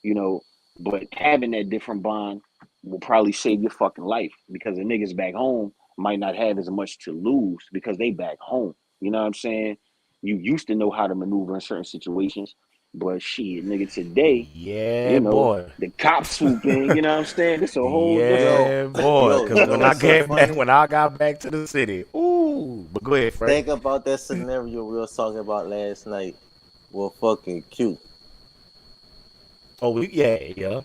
you know. But having that different bond will probably save your fucking life because the niggas back home might not have as much to lose because they back home. You know what I'm saying? You used to know how to maneuver in certain situations, but shit, nigga, today, Yeah, you know, boy. the cops swoop in, you know what I'm saying? It's a whole different. Yeah, boy. Because when I what's so came back, funny? when I got back to the city, ooh. But go ahead, Frank. Think about that scenario we was talking about last night with fucking Q. Oh, yeah.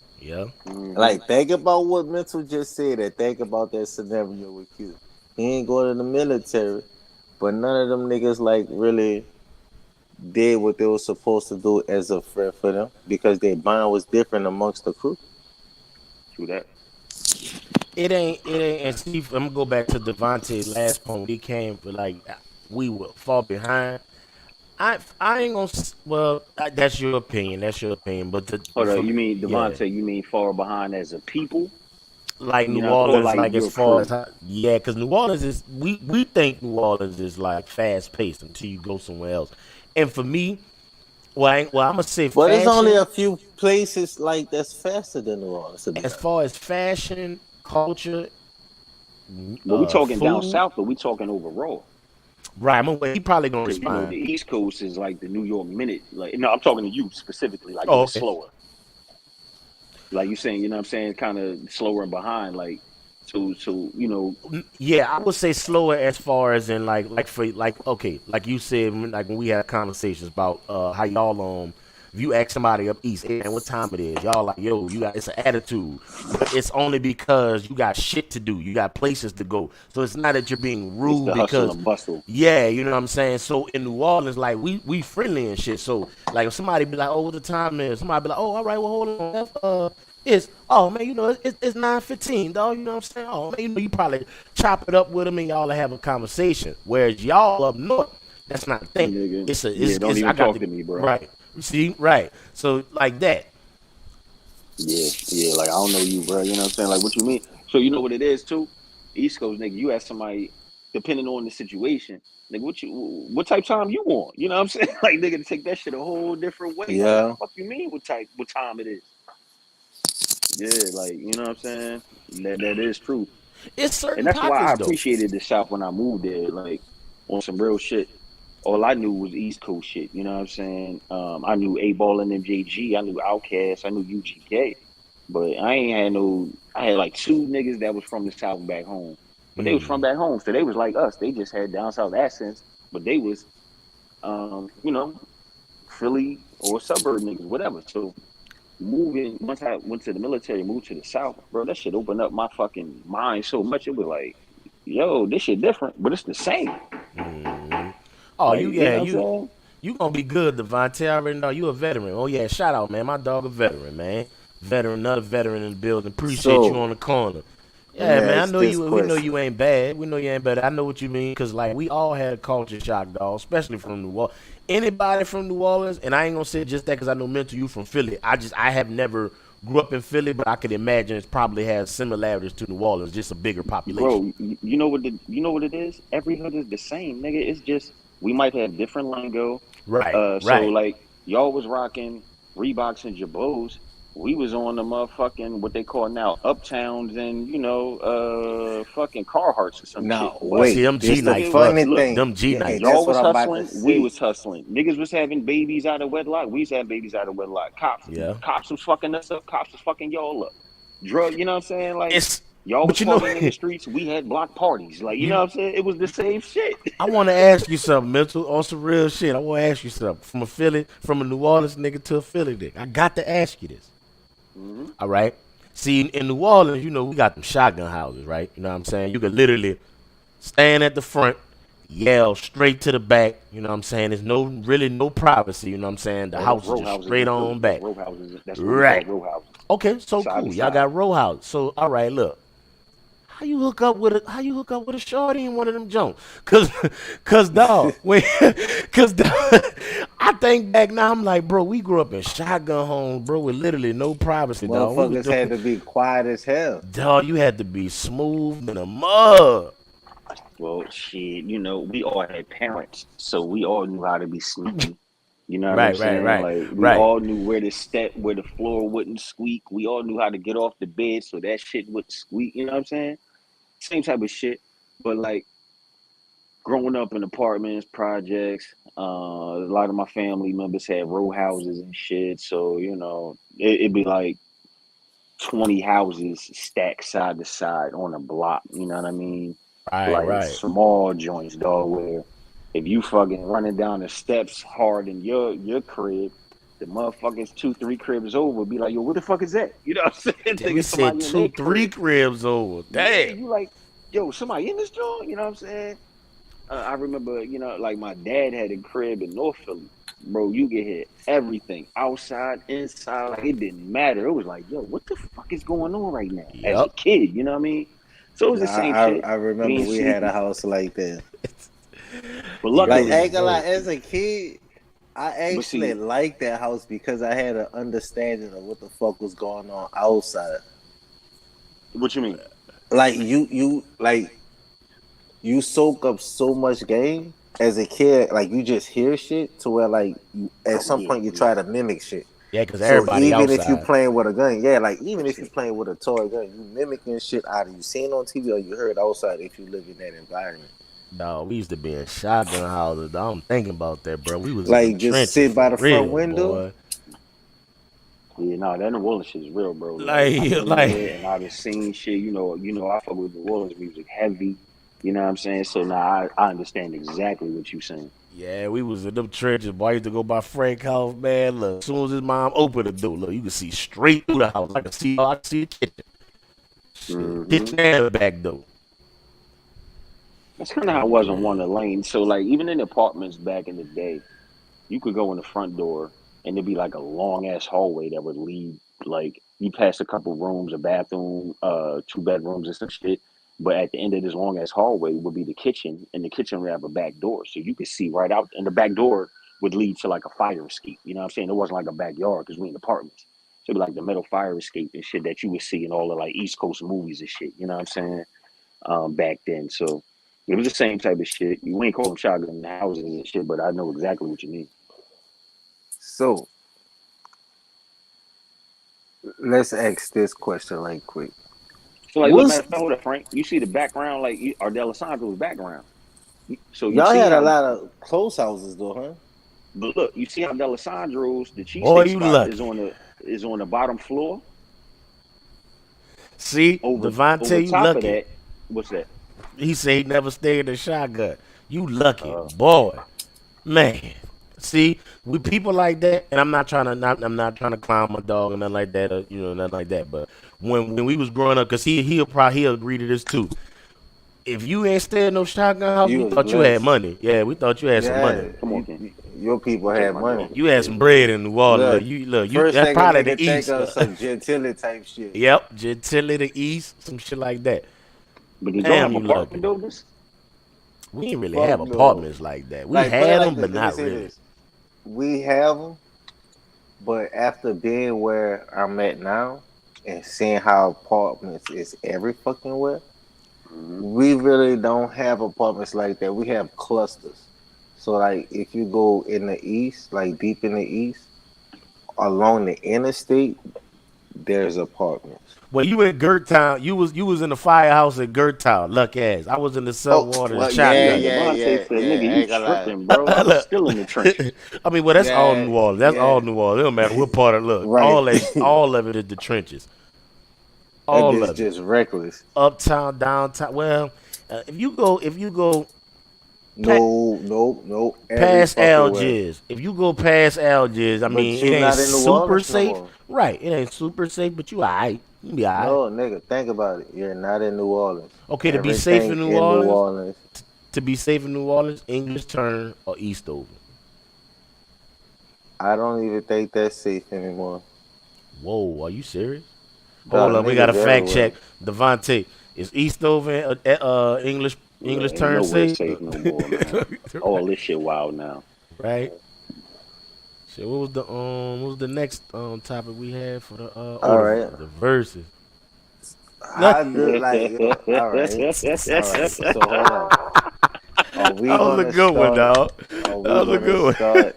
Like, think about what Mental just said and think about that scenario with Q. He ain't going to the military, but none of them niggas, like, really did what they were supposed to do as a friend for them because their bond was different amongst the crew. True that. It ain't. And Steve, I'm gonna go back to Devontae's last point. He came for like we will fall behind. I ain't gonna. Well, that's your opinion. That's your opinion. But Hold on, for you me, mean yeah, Devontae? You mean far behind as a people? like You New know, or Orleans, like like as your far crew? as yeah, because New Orleans is we think New Orleans is like fast paced until you go somewhere else. And for me, I'm gonna say But there's only fashion. a few places like that's faster than New Orleans, to be As honest. far as fashion, culture, But we talking down food. south, but we talking overall. Right, I'm aware. He probably gonna Because respond. the East Coast is like the New York minute. Like, no, I'm talking to you specifically. Like, Oh, it's okay. slower. Like you saying, you know what I'm saying, kind of slower and behind. Like, so Yeah, I would say slower as far as in like for like okay, like you said like when we had conversations about how y'all if you ask somebody up east, hey man, what time it is, y'all like yo, you got it's an attitude, but it's only because you got shit to do, you got places to go, so it's not that you're being it's rude the hustle because and bustle. yeah, you know what I'm saying. So in New Orleans, like we friendly and shit. So like if somebody be like, oh, what the time is? Somebody be like, oh, all right, well hold on, it's oh man, you know it's 9:15, dog. You know what I'm saying? Oh man, you know you probably chop it up with them and y'all have a conversation. Whereas y'all up north, that's not the thing. Nigga. It's a Yeah, don't it's I even got talk to me, bro. right. See right. So like that. Yeah, like I don't know you, bro. You know what I'm saying? Like, what you mean? So you know what it is too? East Coast nigga, you ask somebody, depending on the situation, nigga, what type time you want? You know what I'm saying? Like, nigga, to take that shit a whole different way. Like, Yeah. fuck you mean? What time it is? Yeah, like, you know what I'm saying? That is true. It's And certain that's why I pockets though. appreciated the South when I moved there. Like, on some real shit. All I knew was East Coast shit. You know what I'm saying? I knew A Ball and MJG. I knew Outkast. I knew UGK. But I ain't had no. I had like two niggas that was from the South back home, but they was from back home, so they was like us. They just had down south accents, but they was, you know, Philly or suburb niggas, whatever. So moving once I went to the military, moved to the South, bro, that shit opened up my fucking mind so much. It was like, yo, this shit different, but it's the same. Oh, Like, you you yeah, know what I'm saying? you gonna be good, Devontae. I already know you a veteran. Oh yeah, shout out, man. My dog a veteran, man. Veteran, another veteran in the building. Appreciate you So on the corner. let me Yeah, man. I ask know this you. We know question. you ain't bad. We know you ain't bad. I know what you mean, cause like we all had a culture shock, dog. Especially from New Orleans. Anybody from New Orleans, and I ain't gonna say just that, cause I know mental you from Philly. I have never grew up in Philly, but I could imagine it probably has similarities to New Orleans, just a bigger population. Bro, you know what it is? Every hood is the same, nigga. It's just we might have different lingo. Right, So right. like y'all was rocking Reeboks and Jabos. We was on the motherfucking what they call now Uptowns and fucking Carhartts or some shit. Now But See, wait, them G this the nice nigga, for us. funny look, thing. Them G Yeah, and nights. y'all that's what was I'm about to hustling, we say. was hustling. Niggas was having babies out of wedlock. We was having babies out of wedlock. Yeah. Cops was fucking us up. Cops was fucking y'all up. Drug, you know what I'm saying? Like It's, y'all was but you know, partying in the streets. We had block parties. Like, you know you. what I'm saying? It was the same shit. I want to ask you something, mental, on some real shit. I want to ask you something from a New Orleans nigga to a Philly nigga. I got to ask you this. hmm All right. See, in New Orleans, you know, we got them shotgun houses, right? You know what I'm saying? You could literally stand at the front, yell straight to the back. You know what I'm saying? There's really no privacy. You know what I'm saying? The Oh, that's house is row just houses straight in Philly. on That's back. row houses. That's what we call Right. row houses. Okay, so Side to cool. Y'all side. got row houses. So all right, look. How you hook up with a shorty in one of them Jones? Cause dog, cause dog, I think back now I'm like, bro, we grew up in shotgun homes, bro, with literally no privacy, dog. We was Motherfuckers had doing, to be quiet as hell. dog, you had to be smooth in the mud. Well, shit, you know, we all had parents, so we all knew how to be sneaky. You know what I'm Right, right, saying? right, Like we right. all knew where to step, where the floor wouldn't squeak. We all knew how to get off the bed so that shit would squeak. You know what I'm saying? Same type of shit. But like growing up in apartments, projects, a lot of my family members had row houses and shit. So, you know, it'd be like 20 houses stacked side to side on a block. You know what I mean? Right, Like right. small joints, dog, where if you fucking running down the steps hard in your crib, the motherfuckers 2, 3 cribs over be like, yo, what the fuck is that? You know what I'm saying? Then we Thinking said somebody in their two, three crib. cribs over. Yeah, Damn. you like, yo, somebody in this joint? You know what I'm saying? I remember, you know, like my dad had a crib in North Philly. Bro, you could hear everything outside, inside. Like it didn't matter. It was like, yo, what the fuck is going on right now? As a Yep. kid, you know what I mean? So it was I, the same I shit, I remember being we had a sneaky. house like that. But Like I luckily, Yo, ain't gonna lie, yo. as a kid, I but actually see, liked that house because I had an understanding of what the fuck was going on outside. what you mean? Like you soak up so much game as a kid, like you just hear shit to where like you, at Oh some yeah, point you yeah. try to mimic shit. Yeah, because So everybody even outside. if you playing with a gun, yeah, like even if you playing with a toy gun, you mimicking shit out of you seen on TV or you heard outside if you live in that environment. No, we used to be in shotgun houses. I'm thinking about that, bro. We was in them Like just trenches sit by for the front real, window. boy. Yeah, no, that New Orleans shit is real, bro. Like I've Like, been there and I've been seeing shit. I fuck with New Orleans music heavy. You know what I'm saying? So now I understand exactly what you're saying. yeah, we was in them trenches, boy. I used to go by Frank house, man. Look, as soon as his mom opened the door, look, you could see straight through the house. I could see the kitchen. Shit, kitchen and the back door. That's kind of how it was on one of the lanes. So like even in apartments back in the day, you could go in the front door and there'd be like a long ass hallway that would lead like you pass a couple rooms, a bathroom, 2 bedrooms and some shit. But at the end of this long ass hallway would be the kitchen, and the kitchen would have a back door. So you could see right out, and the back door would lead to like a fire escape. You know what I'm saying? It wasn't like a backyard because we in apartments. So it'd be like the metal fire escape and shit that you would see in all the like East Coast movies and shit. You know what I'm saying? Back then. So it was the same type of shit. You ain't call them shotgun houses and shit, but I know exactly what you mean. So let's ask this question like quick. So like, look, What's man, hold up, Frank. You see the background, like Alessandro's background. So you y'all see had a how, lot of close houses though, huh? but look, you see how Alessandro's the Boy, cheesesteak you spot lucky. is on the bottom floor. See, Over Devontae, you top of lucky. that, what's that? He said he never stayed in a shotgun. You lucky, boy. Man. See, with people like that, and I'm not trying to clown my dog or nothing like that, or nothing like that. But when we was growing up, cause he'll agree to this too. If you ain't staying in no shotgun house, You we was thought you had blessed. money. Yeah, we thought you had some money. Yeah, Come on, King. your people Check had my money. dog. You had some bread in New Orleans. Look, You first that's thing a probably nigga the think East. of some gentility type shit. Yep, Gentility the East, some shit like that. But did y'all Damn, have you apartment lucky. buildings? We didn't really Fuck have no. apartments like that. We Like, put it had like them, this. but Let me not say really. this. We have them, but after being where I'm at now and seeing how apartments is every fucking where, we really don't have apartments like that. We have clusters. So like if you go in the east, like deep in the east, along the interstate, there's apartments. Well, you in Gertown. You was in the firehouse at Gertown. Luck ass. I was in the Subwater and Well, yeah, Shotgun. yeah, Devontae yeah, said, yeah. nigga, I you ain't gonna lie. tripping, bro. I'm Look. still in the trenches. I mean, well, that's all Yeah, New Orleans. That's all yeah. New Orleans. It don't matter what part of look. Right. All of it is the trenches. That All bitch of it. just reckless. Uptown, downtown. Well, if you go No. Every past fucking way. Algiers, if you go past Algiers, I But mean, it you ain't not in New super Orleans no safe. more. Right, it ain't super safe, but you alright. You be alright. No, nigga, think about it. You're not in New Orleans. Okay, to be safe in Everything New Orleans, Orleans. to be safe in New Orleans, English Turn or Eastover. I don't even think that's safe anymore. Whoa, are you serious? Dog, Hold on, we got a niggas fact everywhere. check. Devontae, is Eastover English Ain't Turn nowhere safe? safe no more, man. All this shit wild now. Right. So what was the next topic we had for the All right. the verses? How do like all right. So hold on. Are we That was a gonna good one, start? dog. Are we That was a good gonna one. start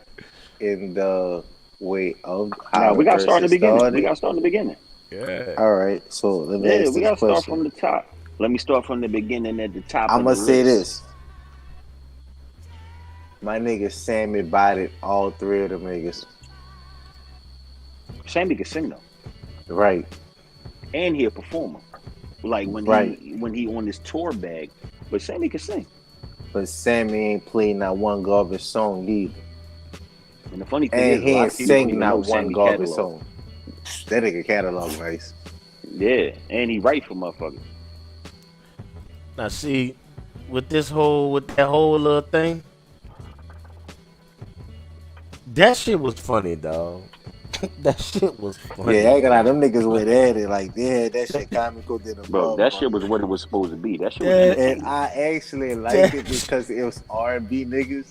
in the way of how Now the we gotta start in the verses beginning. started? We gotta start in the beginning. Yeah. All right. So let me Yeah, ask we this gotta start from question. the top. Let me start from the beginning at the top I'm of the gonna say list. this. My nigga Sammy bodied all three of them niggas. Sammy can sing though. Right. And he a performer. Like when Right. he on his tour bag. But Sammy can sing. But Sammy ain't played not one garbage song either. And the funny thing And is, a he lot ain't of people don't sing even not know one Sammy garbage catalog. song. That nigga catalog nice. Yeah, and he write for motherfuckers. Now see, with that whole little thing, that shit was funny, dog. That shit was funny. Yeah, I ain't gonna lie, them niggas went at it like they had that shit comical than a Bro, that shit motherfucker. was what it was supposed to be. That shit was Yeah. And entertaining. I actually liked it because it was R&B niggas,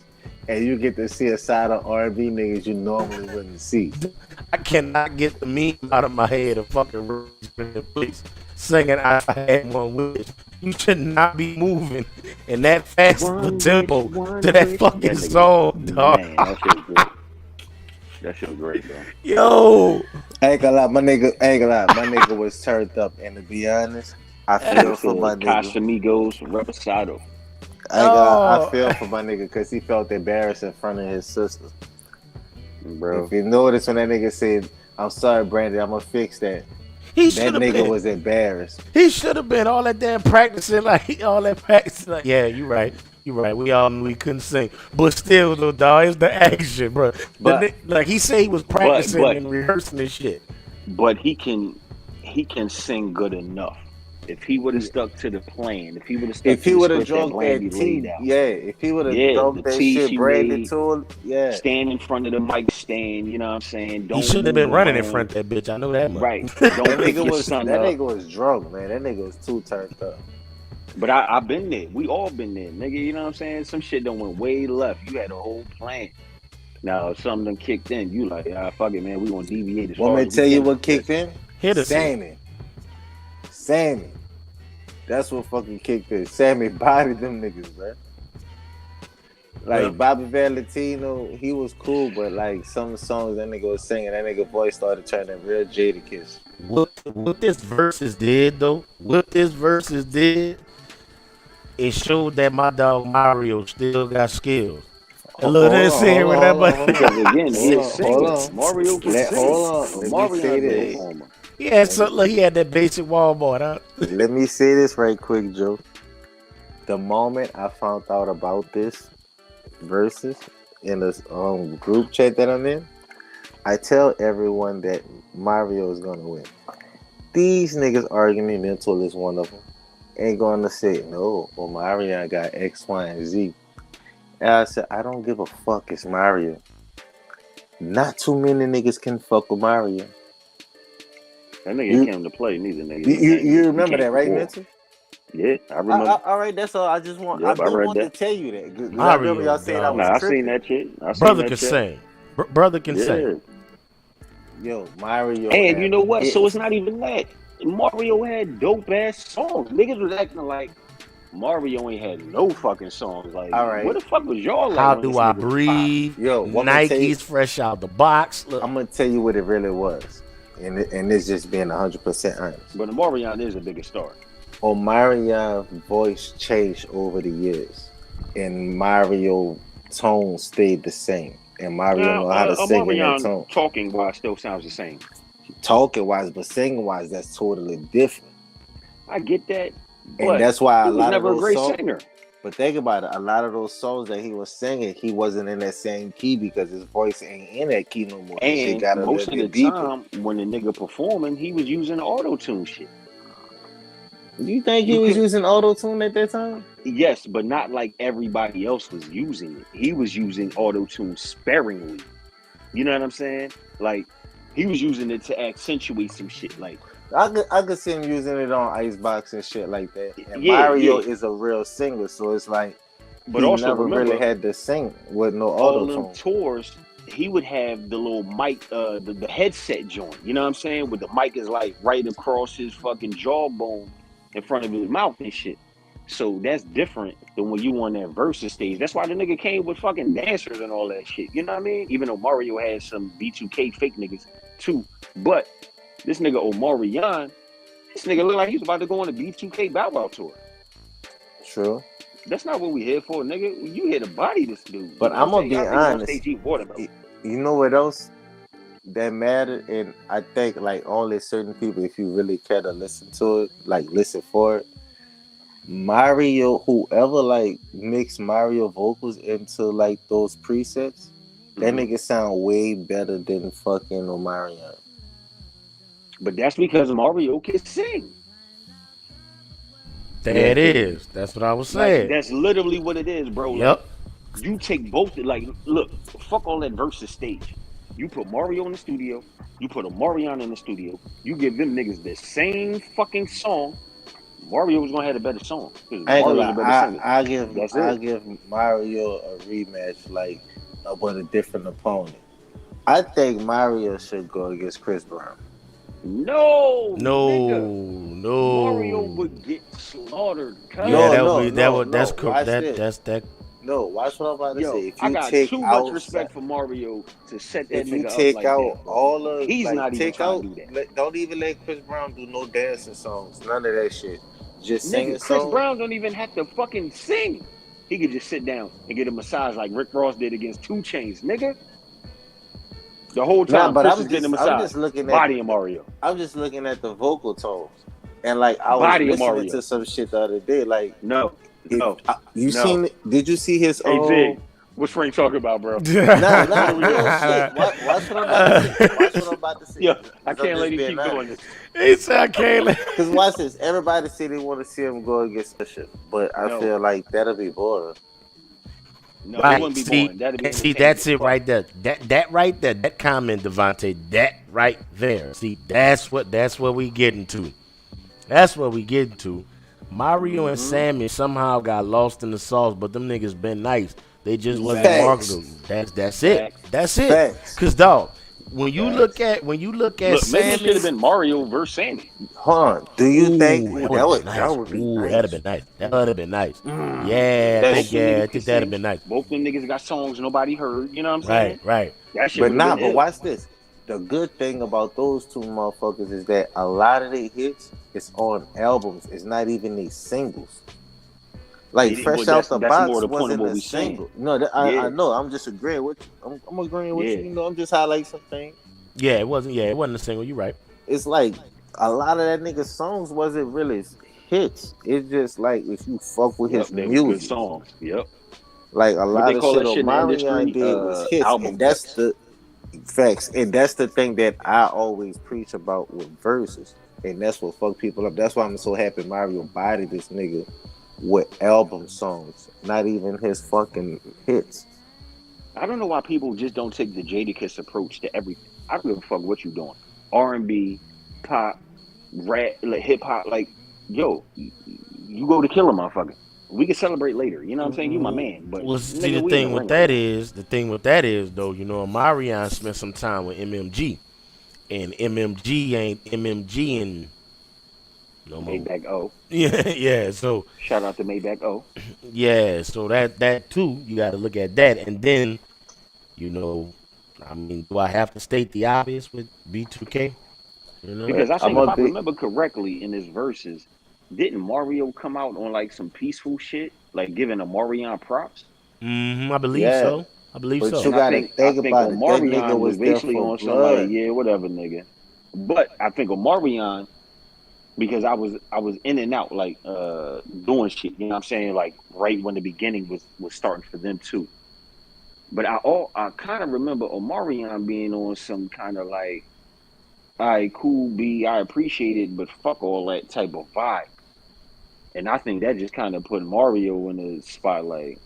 and you get to see a side of R&B niggas you normally wouldn't see. I cannot get the meme out of my head of fucking Please singing I Had One Wish. You should not be moving in that fast of a tempo to that fucking song, dog. Man, that shit was good. That shit was great, bro. Yo, I ain't gonna lie, my nigga was turned up, and to be honest, I feel for my nigga. Casamigos Reposado. I ain't gonna lie, I oh, feel for my nigga because he felt embarrassed in front of his sister. Bro. If you notice when that nigga said, "I'm sorry, Brandon, I'm gonna fix that," he that should have nigga been. was embarrassed. He should have been all that damn practicing, like all that practicing. Like, yeah, you right. You right. We all knew we couldn't sing, but still, though, dog, it's the action, bro. But Like he said, he was practicing but and rehearsing this shit. but he can sing good enough. If he would have stuck to the plan, if he would have stuck if to he the would have script that drunk that Brandy laid tea, out, yeah, if he would have yeah, drunk the that tea shit she Brandon made, told, yeah. stand in front of the mic stand, you know what I'm saying? He Don't shouldn't have move been running in around. front of that bitch. I know that much. Right. That Don't pick nigga your was son that up. nigga was drunk, man. That nigga was too turned up. But I've been there. We all been there, nigga. You know what I'm saying? Some shit done went way left. You had a whole plan. Now, if something done kicked in, you like, fuck it, man. We gonna deviate as Want far me as to we tell you can what from this. kicked in? Hit us. Sammy. That's what fucking kicked in. Sammy bodied them niggas, bro. Like Yeah. Bobby Valentino, he was cool, but like some songs that nigga was singing, that nigga voice started turning real Jadakiss. What this versus did though? What this versus did? It showed that my dog Mario still got skills. And look, they saying whatever. Because again, he a singer. Hold on. Mario can sing. Hold on. Let me say Omarion the this. performer. Yeah, so look, he had that basic Walmart, huh? Let me say this right quick, Joe. The moment I found out about this versus in this group chat that I'm in, I tell everyone that Mario is gonna win. These niggas arguing mental is one of them. Ain't gonna say no. Well, Mario got X, Y, and Z. And I said I don't give a fuck. It's Mario. Not too many niggas can fuck with Mario. That nigga came to play neither, nigga. You remember that, right, Mental? Yeah, I remember. All right, that's all. I just want. Yep, I I don't read want that. to tell you that. 'Cause I Mario, remember y'all saying I dog. was Nah, I tripping. seen that shit. I seen Brother that can shit. sing. Brother can Yeah. sing. Yo, Mario. And you had know what? hits. So it's not even that. Mario had dope ass songs. Niggas was acting like Mario ain't had no fucking songs. Like, All right. what the fuck was y'all like? How when do this I nigga was breathe? Yo, what I'ma tell you- Nikes fresh out the box. Look, I'm gonna tell you what it really was, and this just being 100% honest. popping? But Omarion is a bigger star. Omarion's voice changed over the years, and Mario tone stayed the same. And Mario know how to sing in that Omarion tone. talking wise still sounds the same. Talking wise, but singing wise, that's totally different. I get that, but And that's why he a was lot of never a those great songs. singer. But think about it, a lot of those songs that he was singing, he wasn't in that same key because his voice ain't in that key no more. That shit And got a most little of the bit deeper. time, when the nigga performing, he was using auto-tune shit. You think he You was could- using auto-tune at that time? Yes, but not like everybody else was using it. He was using auto-tune sparingly. You know what I'm saying? Like, he was using it to accentuate some shit. Like, I could see him using it on Icebox and shit like that. And Yeah, Mario yeah. is a real singer, so it's like but he also never remember, really had to sing with no all them auto-tune. tours, he would have the little mic, the headset joint. You know what I'm saying? With the mic is like right across his fucking jawbone in front of his mouth and shit. So that's different than when you on that Verzuz stage. That's why the nigga came with fucking dancers and all that shit. You know what I mean? Even though Mario had some B2K fake niggas too. But this nigga Omarion, this nigga look like he's about to go on a B2K Bow Wow tour. True. That's not what we here for, nigga. You here to body this dude. But You know I'm what gonna be saying? Y'all niggas on honest. stage eating watermelon. You know what else that mattered? And I think like only certain people, if you really care to listen to it, like listen for it. Mario, whoever like mixed Mario vocals into like those presets, that Mhm. nigga sound way better than fucking Omarion. But that's because Mario can sing. there it is. That's what I was Like, saying. that's literally what it is, bro. Yep. Like, you take both. Like, look, fuck all that Verzuz stage. You put Mario in the studio. You put Omarion in the studio. You give them niggas the same fucking song. Mario was gonna have a better song. I ain't gonna Mario's a better singer. I give Mario a rematch like with a different opponent. I think Mario should go against Chris Brown. No, No, nigga. no. Mario would get slaughtered. Cuz. Yeah, No, that's watch this. No, watch what I'm about to Yo, say. If I you got take too much out, respect for Mario to set that if you nigga up take like out that, bro. all of, He's like, not even take trying out, to do that. don't even let Chris Brown do no dancing songs, none of that shit. Just singing Nigga, Chris songs. Brown don't even have to fucking sing. He could just sit down and get a massage like Rick Ross did against 2 Chainz, nigga. The whole Nah, time but Chris is getting a I'm massage. just looking at, Body of Mario. I'm just looking at the vocal tones, and like I was Body of listening Mario. to some shit the other day. Like, No. you No. seen? Did you see his? Hey, Zig, what's Frank talking about, bro? Nah, What are we real doing? shit. Watch what I'm about to say. Watch what I'm about to say. Yo, I 'Cause I'm can't just let him being keep honest. doing this. He said I can't. Cause watch this. Everybody say they want to see him go against Pusha, but I No. feel like that'll be boring. No, it Right. wouldn't be See, boring. That'd be see, entertaining that's as it fuck. right there. That right there, that comment, Devontae, that right there. See, that's what we getting to. That's what we getting to. Mario and Sammy somehow got lost in the sauce, but them niggas been nice. They just wasn't Facts. marketable. That's it. Facts. That's it. Facts. Cause dog, when you Facts. look at Look, maybe it Sammy, should have been Mario versus Sammy. Hold on. Do you think ooh, that would nice. that would be Ooh, nice? that'd have been nice. That would have been nice. Mm. Yeah, That I shit. think that'd have been nice. Both them niggas got songs nobody heard. You know what I'm saying? Right. That shit But would have nah, been but ill. watch this. The good thing about those two motherfuckers is that a lot of their hits is on albums. It's not even these singles. Like Fresh Out the that's more Box the point of wasn't what a we saying. single. No, Yeah. I know. I'm just agreeing with you. I'm agreeing with Yeah. you. You know, I'm just highlighting some things. Yeah, it wasn't a single. You're right. It's like a lot of that nigga's songs wasn't really hits. It's just like if you fuck with Yep, his they was good music. songs. Yep. Like a What lot they of call shit that shit in the Omarion industry? did was hits, Album and that's cuts. the facts. And that's the thing that I always preach about with verses, and that's what fuck people up. That's why I'm so happy Mario bodied this nigga with album songs, not even his fucking hits. I don't know why people just don't take the Jadakiss approach to everything. I don't give a fuck what you doing. R&B, pop, rap, like hip hop. Like, yo, you go to kill a motherfucker. We can celebrate later. You know what I'm saying? You my man. But Well, see, nigga, the we in thing the with ring that right is, though, you know, Omarion spent some time with MMG, and MMG ain't MMG and no now. more. Maybach O. Yeah. So Shout out to Maybach O. yeah, so that too, you got to look at that, and then, you know, I mean, do I have to state the obvious with B2K? You know, Because I think I'm if a I big remember correctly in his verses, didn't Mario come out on like some peaceful shit, like giving Omarion props? I believe yeah, so. I believe but so. you And I gotta think think about it. That nigga Omarion was was there basically for on some like, blood. yeah, whatever, nigga. But I think Omarion, because I was in and out like doing shit, you know what I'm saying? Like right when the beginning was starting for them too. But I kind of remember Omarion being on some kind of like, all right, cool, B, I appreciate it, but fuck all that type of vibe. And I think that just kind of put Mario in the spotlight.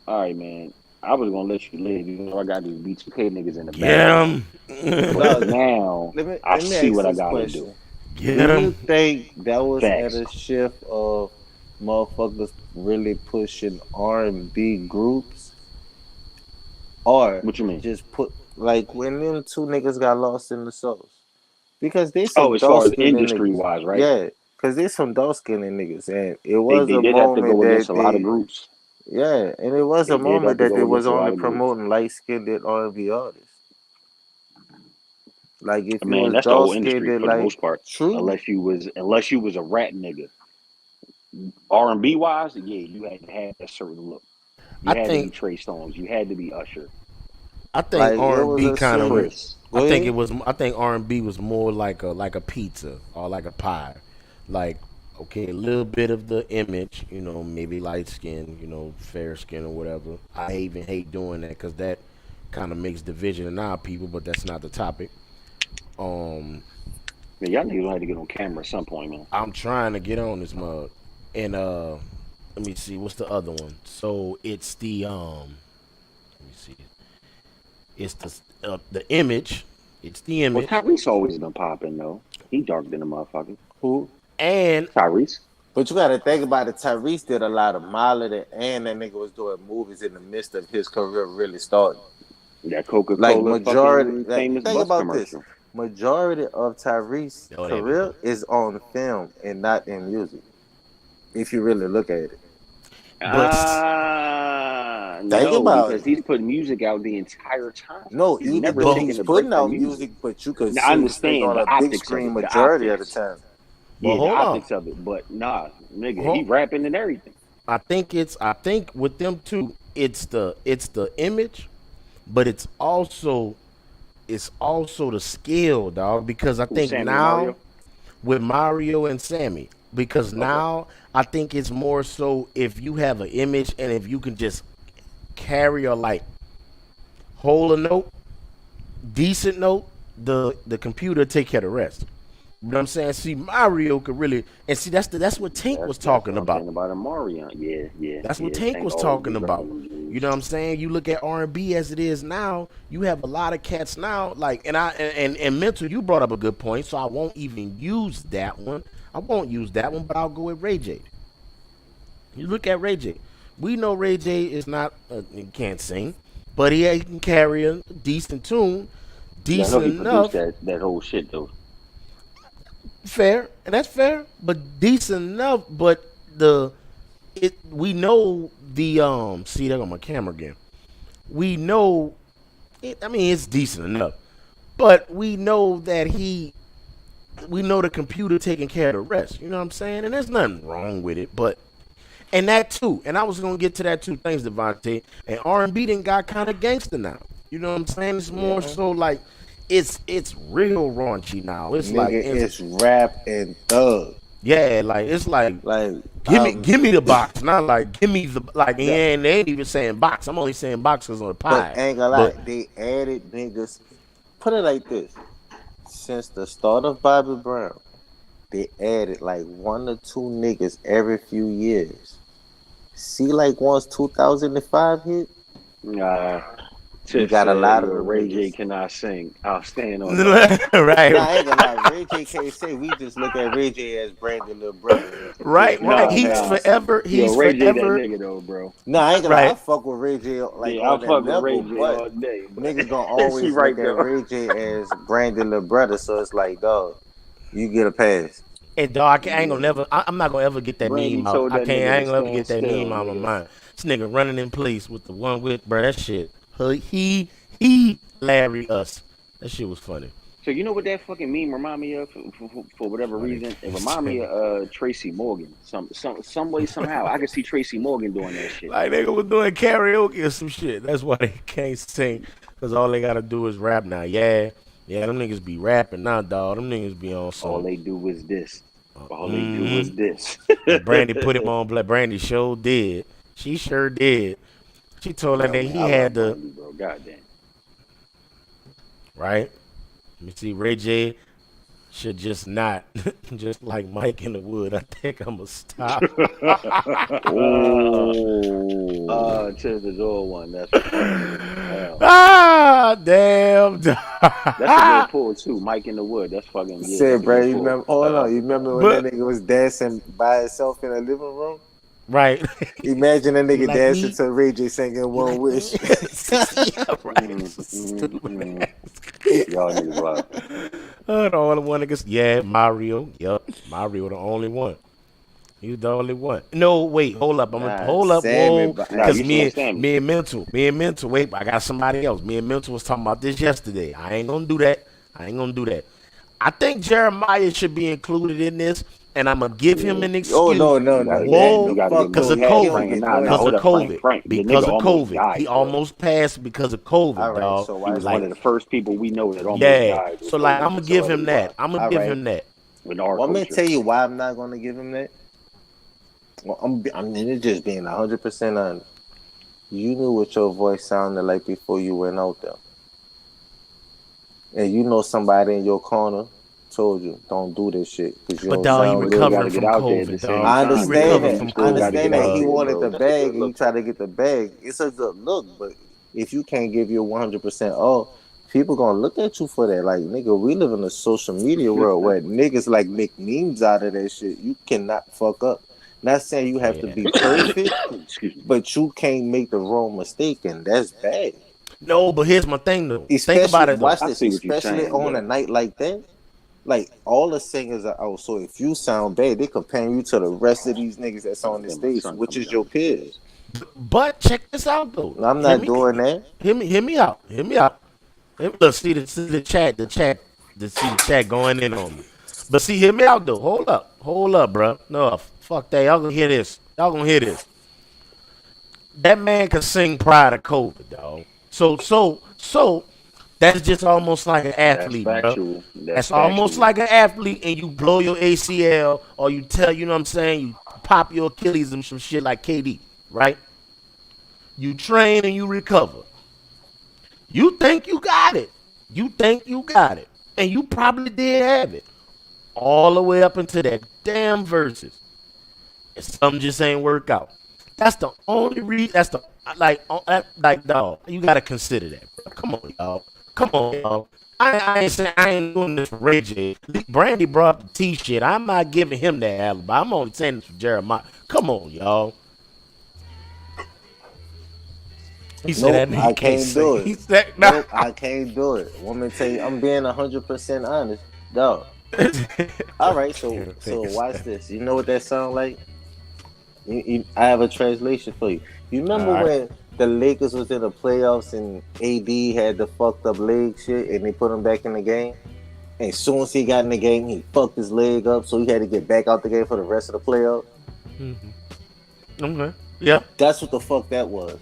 All right, man, I was gonna let you live, even though I got these B2K niggas in the Get background. him. But Dog, now let I me see ask what I this gotta do. question. Get Do you him. think that was at Facts. a shift of motherfuckers really pushing R&B groups, or What you mean? just put like when them two niggas got lost in the sauce? Because they Oh, some as far dark as skinned industry niggas. wise, right? Yeah, because they some dark skinned niggas, and it They was they a did have to moment go against that a lot of they, groups. yeah, and it was a They did have moment to that they go was against a lot only of groups. promoting light skinned R&B artists. Like if you Man, was that's the dark whole skinned, industry for the like most part. true. Unless you was a rat nigga. R&B wise, yeah, you had to have a certain look. You I had to be think Trey Songz. You had to be Usher. Like it was R&B a kind of. certain. Chris. Go ahead. I think R&B was more like a pizza or like a pie, like okay, a little bit of the image, you know, maybe light skin, you know, fair skin or whatever. I even hate doing that because that kind of makes division in our people, but that's not the topic. Um, Man, y'all niggas gonna have to get on camera at some point, man. I'm trying to get on this mug, and let me see, what's the other one? So it's let me see, it's the image, it's the Well, image, Tyrese always been popping though. He dark than a motherfucker. Who? and Tyrese. But you got to think about it. Tyrese did a lot of modeling, and that nigga was doing movies in the midst of his career really starting. That Like Coca-Cola majority, fucking like, famous think bus about this. commercial. Majority of Tyrese's oh, there we career go. is on film and not in music. If you really look at it. But Think no, about because it. he's putting music out the entire time. No, He's even never though taking he's a break putting from out music. music, but you could Now, I see this nigga understand on the a big optics of screen it. The majority of the optics. time. But Yeah, the hold on. optics of it. But nah, nigga, he Hold- rapping and everything. I think with them two, it's the image, but it's also the skill, dog. Because I Who, think Sammy and now Mario? with Mario and Sammy, because Okay. now I think it's more so if you have an image and if you can just carry or like hold a note, decent note, the computer take care of the rest. You know what I'm saying? See, Mario could really, and see that's what Tank was That's talking what I'm about. saying about Omarion. Yeah. That's what Tank Tank was always talking be about. rapping them dudes. You know what I'm saying? You look at R&B as it is now. You have a lot of cats now. Like, and mental. You brought up a good point, so I won't even use that one. I won't use that one, but I'll go with Ray J. You look at Ray J. We know Ray J is not he can't sing, but he can carry a decent tune, Yeah, I know decent he produced enough. that whole shit though. Fair, and that's fair, but decent enough. But we know the see there on my camera again. We know it, I mean it's decent enough, but we know that we know the computer taking care of the rest. You know what I'm saying? And there's nothing wrong with it, but and that too. And I was gonna get to that too. Thanks, Devontae. And R&B then got kind of gangster now. You know what I'm saying? It's more so like it's real raunchy now. It's like Nigga, it's rap and thug. yeah, like it's like Like, give me the box, not like give me the like. Yeah, and they ain't even saying box. I'm only saying boxes on the pie. but ain't gonna lie, they added niggas. Put it like this: since the start of Bobby Brown, they added like 1 or 2 niggas every few years. See, like once 2005 hit, Nah, you got a lot of the Ray J niggas. cannot sing. I'll stand on that. right, Nah, I ain't gonna lie. Ray J can't say. We just look at Ray J as Brandon little brother. right. Nah, He's nah. forever. Yo, He's Ray J that forever. nigga though, bro. Nah, I ain't gonna lie. I Right. fuck with Ray J like Yeah, I on that fuck with level, Ray J but all day. But niggas gonna she always right look at though. Ray J as Brandon little brother. So it's like, dog, you get a pass. And dog, I ain't gonna never. I'm not gonna ever get that Brandy meme out. told I that can't. nigga I to ain't gonna ever get stand that still, meme out of nigga. my mind. This nigga running in place with the one with bro. That shit. He Larry us. That shit was funny. So you know what that fucking meme remind me of for whatever reason? It remind me of Tracy Morgan. Some way somehow I could see Tracy Morgan doing that shit. Like nigga was doing karaoke or some shit. That's why they can't sing. Cause all they gotta do is rap now. Yeah, them niggas be rapping now, dog. Them niggas be on some. All they do was this. All they do was this. Brandy put him on black. Brandy sure did. She sure did. She told that Yo, nigga man, he I had love the Brandy, bro. Goddamn. right. Let me see. Ray J should just not, just like Mike in the Wood. I think I'm gonna stop. To the door one. That's funny. Hell. Ah, damn. That's a good pull too. Mike in the Wood. That's fucking yeah. Said, That's a bro, good you pull. remember? Hold on, you remember when but- that nigga was dancing by himself in the living room? Right. Imagine a nigga Like dancing me? to Ray J singing "One Wish." Yeah, right. Y'all niggas wild. The only one niggas. Yeah, Mario. Yup, Mario the only one. He was the only one. No, wait, hold up. I'm gonna Nah, hold up. Sammy, Whoa, but- Nah, because you me said Sammy. and mental. Wait, I got somebody else. Me and mental was talking about this yesterday. I ain't gonna do that. I think Jeremiah should be included in this, and I'm gonna give him an excuse. Oh no, Whoa, You gotta fuck because get of no, Frank. he COVID. don't get Nah, no Because hold of up, Frank. COVID. Frank. The Because nigga of almost COVID. died, He bro. almost passed because of COVID, All right, dog. so He why was is one like, of the first people we know that almost Yeah. died. So like I'm gonna give him that. I'm gonna All give right. him that. With our well, I'm gonna culture. tell you why I'm not gonna give him that. Well, I mean, it's just being 100% honest. You knew what your voice sounded like before you went out there, and you know somebody in your corner told you don't do this shit because you But don't dog, he sound still good. gotta recovering get from out there at the COVID, same dog. I time. He understand recovered that. from I gotta get understand out that he there, wanted bro. the That's a bag good and he look. tried to get the bag. It's a good look, but if you can't give your 100% all, people gonna look at you for that. Like, nigga, we live in a social media world where niggas like make memes out of that shit. You cannot fuck up. Not saying you have to Yeah. be perfect, Excuse me. but you can't make the wrong mistake, and that's bad. No, but here's my thing though. Think Especially, about it though. watch I this, see what you're especially saying, on a but night like that. Like, all the singers are out, so if you sound bad, they comparing you to the rest of these niggas that's on the then my stage, son which coming is your down the peers. stairs. But check this out though. I'm not doing that. Hear me out. Hear me out. Look, see the chat going in on me. But see, hear me out though. Hold up, bro. No, fuck that. Y'all gonna hear this. That man can sing prior to COVID, dog. So that's just almost like an athlete, bro. That's almost like an athlete, and you blow your ACL or you tell, you know what I'm saying, you pop your Achilles and some shit like KD, right? You train and you recover. You think you got it. And you probably did have it. All the way up into that damn Verzuz. And something just ain't work out. That's the only reason. That's the like dog. You gotta consider that, bro. Come on, y'all. I ain't saying I ain't doing this for Ray J. Brandy brought the T shit. I'm not giving him that alibi. I'm only saying this for Jeremih. Come on, y'all. He said that I can't do it. He said, no. Nope, I can't do it. Want me to tell you, I'm being 100% honest, dog. All right, so watch this. You know what that sound like? I have a translation for you. You remember when the Lakers was in the playoffs and AD had the fucked up leg shit and they put him back in the game? And as soon as he got in the game, he fucked his leg up, so he had to get back out the game for the rest of the playoffs. Mm-hmm. Okay. Yeah. That's what the fuck that was.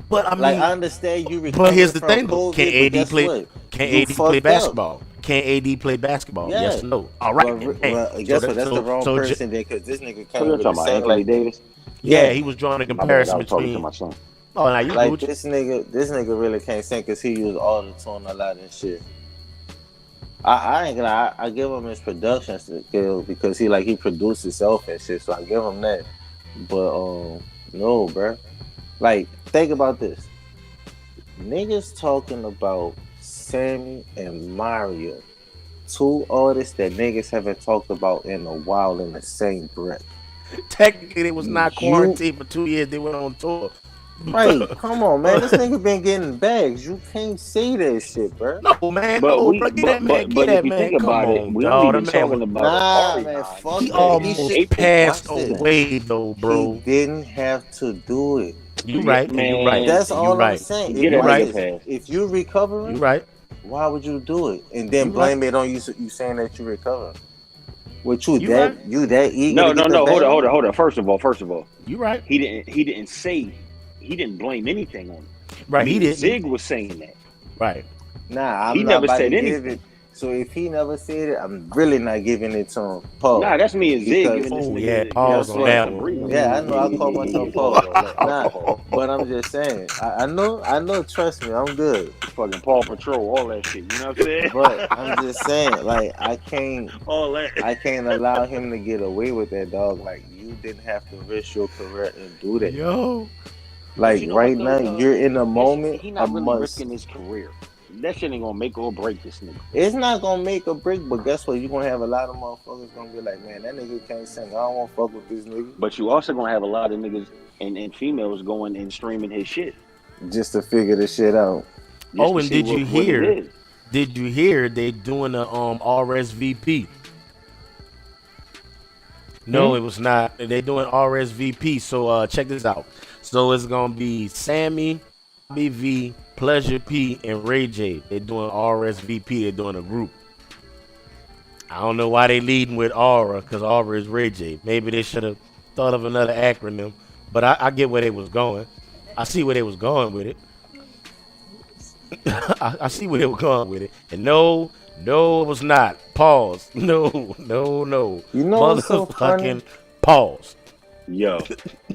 But I mean, like, I understand you. But here's the thing, though. COVID, Can AD play? Can AD play basketball? Can AD play basketball? Yeah. Yes or no? All right. Well, guess what? That's the wrong person there, because this nigga can't really sing like Davis. Yeah, he was drawing a comparison between. To my son. Oh, now you like this nigga really can't sing because he used auto-tune a lot and shit. I ain't gonna. I give him his production skill because he produced himself and shit. So I give him that. But no, bro. Like, think about this. Niggas talking about Sammy and Mario, two artists that niggas haven't talked about in a while in the same breath. Technically, it was not quarantined for 2 years. They went on tour. Right, come on, man. This nigga been getting bags. You can't say that shit, bro. No, man. But Get that man. Come on, we dog. ain't talking about man. Fuck he that. almost passed away, though, bro. He didn't have to do it. You right, man. You right. That's all I'm saying. You right. If you recovering, you right. Why would you do it and then blame it on you saying that you recovering? What you that eager? No. Hold on. First of all, you right. He didn't blame anything on it. Right, he didn't. Zig was saying that. Right. Nah, he never said anything. So if he never said it, I'm really not giving it to him. Paul. Nah, that's me and Zig. Paul's on that. Yeah, I know. I call myself Paul. Nah, but I'm just saying. I know. Trust me, I'm good. Fucking Paw Patrol, all that shit. You know what I'm saying? But I'm just saying, like, I can't allow him to get away with that, dog. Like, you didn't have to risk your career and do that. Yo. Like, you know right now, you're in a moment. He's not really risking his career. That shit ain't gonna make or break this nigga. It's not gonna make or break, but guess what? You're gonna have a lot of motherfuckers gonna be like, man, that nigga can't sing. I don't wanna fuck with this nigga. But you also gonna have a lot of niggas and females going and streaming his shit. Just to figure this shit out. Oh, and did you hear? Did you hear they doing a RSVP? No, it was not. They doing RSVP. So check this out. So it's gonna be Sammy, BV, Pleasure P, and Ray J. They're doing RSVP. They're doing a group. I don't know why they leading with Aura, because Aura is Ray J. Maybe they should have thought of another acronym. But I get where they was going. I see where they was going with it. I see where they were going with it. And no, it was not. Pause. No. You know what's so funny? Pause. Yo.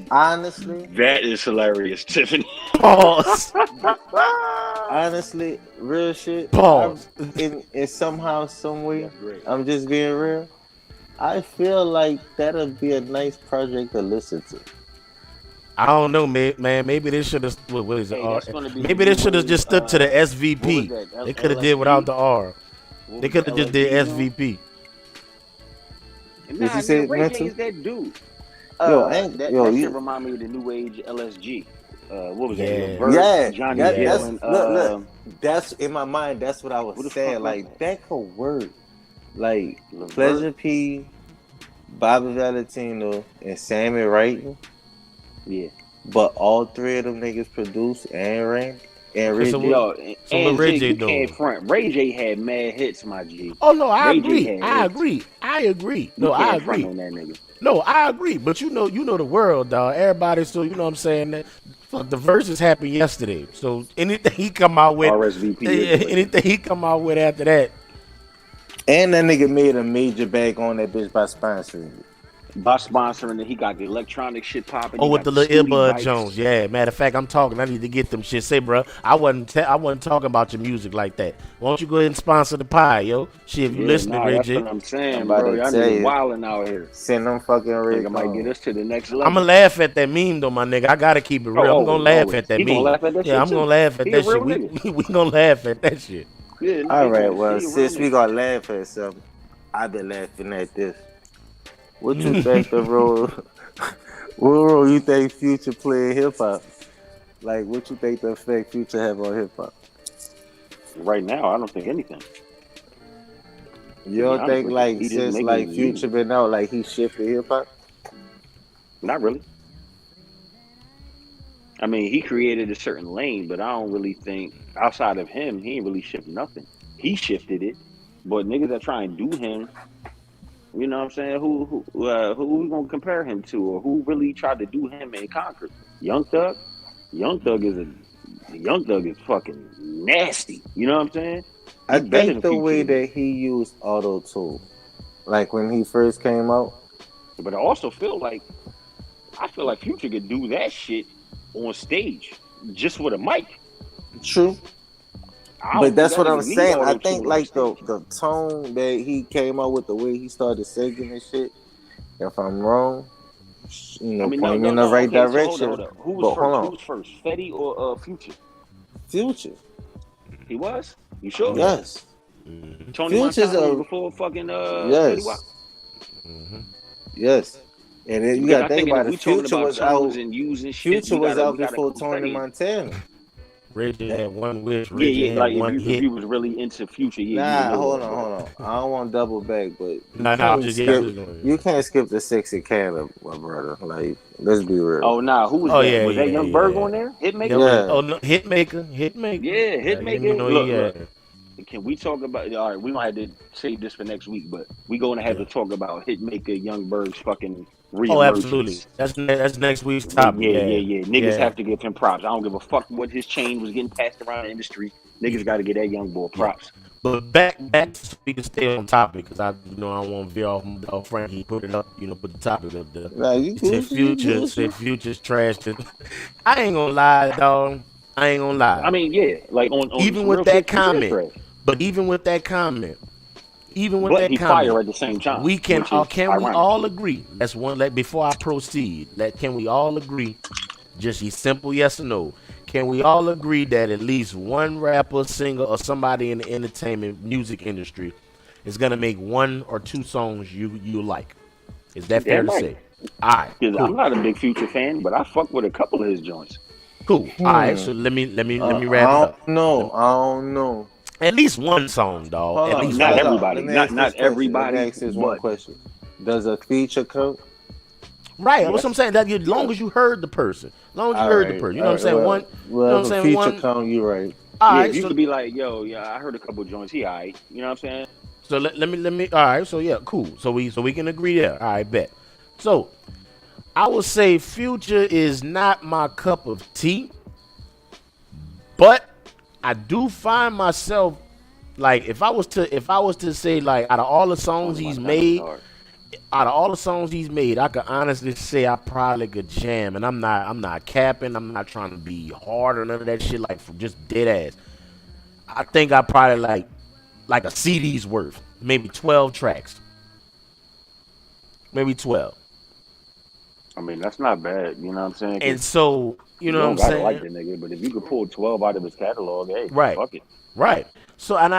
Honestly. That is hilarious, Tiffany. Pause. Honestly, real shit. Pause. In somehow, some way, I'm just being real. I feel like that'll be a nice project to listen to. I don't know, man. Maybe they should have. What is it? Maybe they should have just stuck to the SVP. They could have did without the R. They could have just did SVP. Nah, Ray J is that dude. That shit remind me of the new age LSG. What was that? Yeah, Johnny look, that's in my mind. That's what I was saying. Like, that could work. Like, Pleasure P, Bobby Valentino, and Sammy Wright. Yeah. but all three of them niggas produced and ran and Okay, Ray so J. what? Yo, So what and Ray Jig, J you can't doing? front. Ray J had mad hits, my G. Oh no, I Ray J agree. had I hits. agree. I agree. You No, I can't front agree. on that nigga. No, I agree. But you know the world, dog. Everybody still, you know what I'm saying? That fuck the verses happened yesterday. So anything he come out with, RSVP is what. anything he come out with after that. And that nigga made a major bag on that bitch by sponsoring it. By sponsoring it, he got the electronic shit popping. Oh, He with got the the little Studi earbud bikes. Jones. Yeah, matter of fact, I'm talking. I need to get them shit. Say, bro, I wasn't talking about your music like that. Why don't you go ahead and sponsor the pie, yo? Shit, if you Yeah, listening, nah, Ray that's J, what I'm I'm saying, about bro. to Y'all tell niggas you, wilding out here. send them fucking Ray Nigga might get us to the next level. I'ma laugh at that meme though, my nigga. I gotta keep it Oh, real. I'm gonna always, laugh always. at that He gonna meme. laugh at that Yeah, shit I'm gonna too. laugh at He a that shit. real We nigga. we gonna laugh at that shit. Yeah, nah, All he right, gonna well, he a real since we nigga. gonna laugh at something, I've been laughing at this. What you think the role? What role you think Future play in hip hop? Like, what you think the effect Future have on hip hop? Right now, I don't think anything. You To be don't honest think with you, like he just since making his like Future music. been out, like he shifted hip hop? Not really. I mean, he created a certain lane, but I don't really think outside of him, he ain't really shifted nothing. He shifted it, but niggas that try and do him, you know what I'm saying? Who we gonna compare him to, or who really tried to do him and conquered? Young Thug. Young Thug is Young Thug is fucking nasty. You know what I'm saying? I He better think than the way Future, that he used auto tune, like when he first came out, but I feel like Future could do that shit on stage just with a mic. true. I But don't think that's that what I'm nigga need saying. I auto think tune on like stage. the tone that he came out with, the way he started singing and shit. If I'm wrong, I mean, no, point me no, in the no. right Okay, so hold up, direction. hold up. Who was But hold first? Who on, was first? Fetty or Future? Future, He was. You sure? Yeah. yes, Tony Future's Montana was a before fucking Fetty Wap. yes, yes. And then you Because gotta I think think if about it. we talking about tones and using shit, Future we was gotta out we gotta before include Tony Fetty. Montana. Ray J had one wish. Yeah, Ray J yeah. had Like one if hit. you was really into Future, yeah, you would Nah, know hold that. on, But hold on. I don't want to double back, but Nah, nah, I'm just skip. going. You can't skip the 60 Canada, my brother. Like, let's be real. oh nah, who was Oh that? yeah, Was that yeah, Young Berg yeah. on there? That Hitmaker? was Yeah, no, Hitmaker. Yeah, You Hitmaker. know he Look. had. Can we talk about? All right, we might have to save this for next week, but we gonna have Yeah. to talk about Hitmaker Young Berg's fucking Oh, absolutely. reemergence. That's next week's Yeah, topic. yeah, yeah, Yeah, yeah. Niggas yeah, have to give him props. I don't give a fuck what his chain was getting passed around the industry. Niggas got to get that young boy yeah. props. But back so we can stay on topic because I don't want to veer off. Frank, he put it up. Put the topic up there. nah, you He said good, you Future good. said Future's trash. I ain't gonna lie, dog. I ain't gonna lie. I mean, yeah, like on Even some with real shit, that Future is comment, trash. but even with that comment, But he fire at the same time, we can which is we ironic. all agree? That's one. Like before I proceed, can we all agree? Just a simple yes or no. Can we all agree that at least one rapper, singer, or somebody in the entertainment music industry is gonna make one or two songs you like? Is that fair Damn to right. say? All right, Because I'm cool, not a big Future fan, but I fuck with a couple of his joints. cool. All right, so let me wrap it I up. don't know. I don't know. At least one song, dog. Hold At on, least Not hold one. on. everybody, Let me not ask this not question. Let me everybody, ask this one but question. Does a feature count? Right, that's what I'm yes, saying. That as long yes. as you heard the person, as long as you All heard the right. person, you know what I'm saying. Well, One, you know what I'm if a saying. feature One. count, you right. All Yeah, right, if you so could be like, yo, yeah, I heard a couple joints. He alright. You know what I'm saying? so let me. All right, so yeah, cool. So we can agree there. All right, bet. So I would say Future is not my cup of tea, but I do find myself like if I was to say like out of all the songs Tony he's Montana was made, hard. I could honestly say I probably could jam, and I'm not capping. I'm not trying to be hard or none of that shit. Like for just dead ass. I think I probably like a CD's worth, maybe 12 tracks, maybe 12. I mean, that's not bad. You know what I'm saying? 'Cause And so you you know what I'm don't gotta like saying, the nigga, but if you could pull 12 out of his catalog, hey, right? fuck it. Right. So and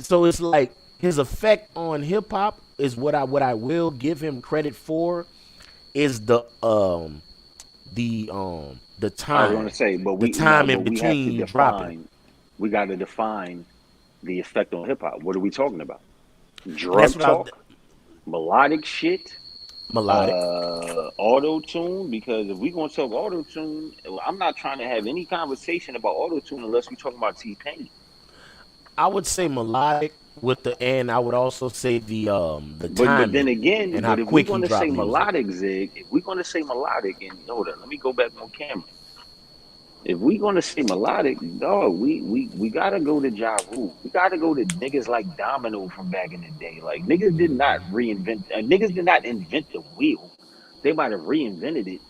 so it's like his effect on hip hop is what I will give him credit for is the I was time, gonna say, but the we no, time in but we have to between dropping. define. We got to define the effect on hip hop. What are we talking about? And that's Drug what I talk, melodic shit, Melodic. Auto tune, because if we gonna talk auto tune, I'm not trying to have any conversation about auto tune unless we talking about T-Pain. I would say melodic with the and I would also say the But then timing again, and how but if we're quick he gonna say dropped music. melodic, Zig, if we're gonna say melodic, and hold on, let me go back on camera. If we gonna say melodic, dog, we gotta go to Ja Rule. We gotta go to niggas like Domino from back in the day. Like niggas did not niggas did not invent the wheel. They might have reinvented it,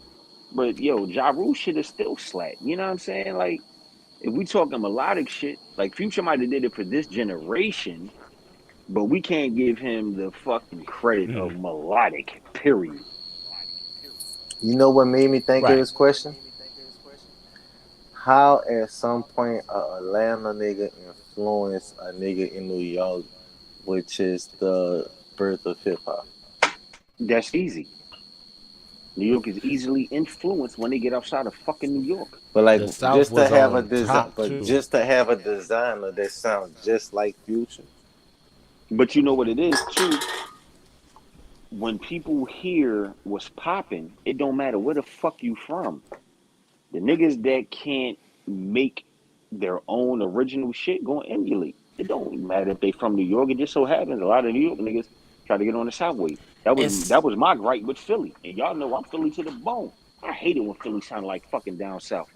but yo, Ja Rule shit is still slack. You know what I'm saying? Like if we talking melodic shit, like Future might have did it for this generation, but we can't give him the fucking credit of melodic. Period. You know what made me think of Right. this question? How at some point a Atlanta nigga influenced a nigga in New York, which is the birth of hip hop. That's easy. New York is easily influenced when they get outside of fucking New York. But like The South just to was have a on design, top but too. just to have a designer that sounds just like Future. But you know what it is too? When people hear what's popping, it don't matter where the fuck you from. The niggas that can't make their own original shit gonna emulate. It don't matter if they from New York. It just so happens a lot of New York niggas try to get on the South Wave. It's That was my gripe with Philly. And y'all know I'm Philly to the bone. I hate it when Philly sound like fucking down south.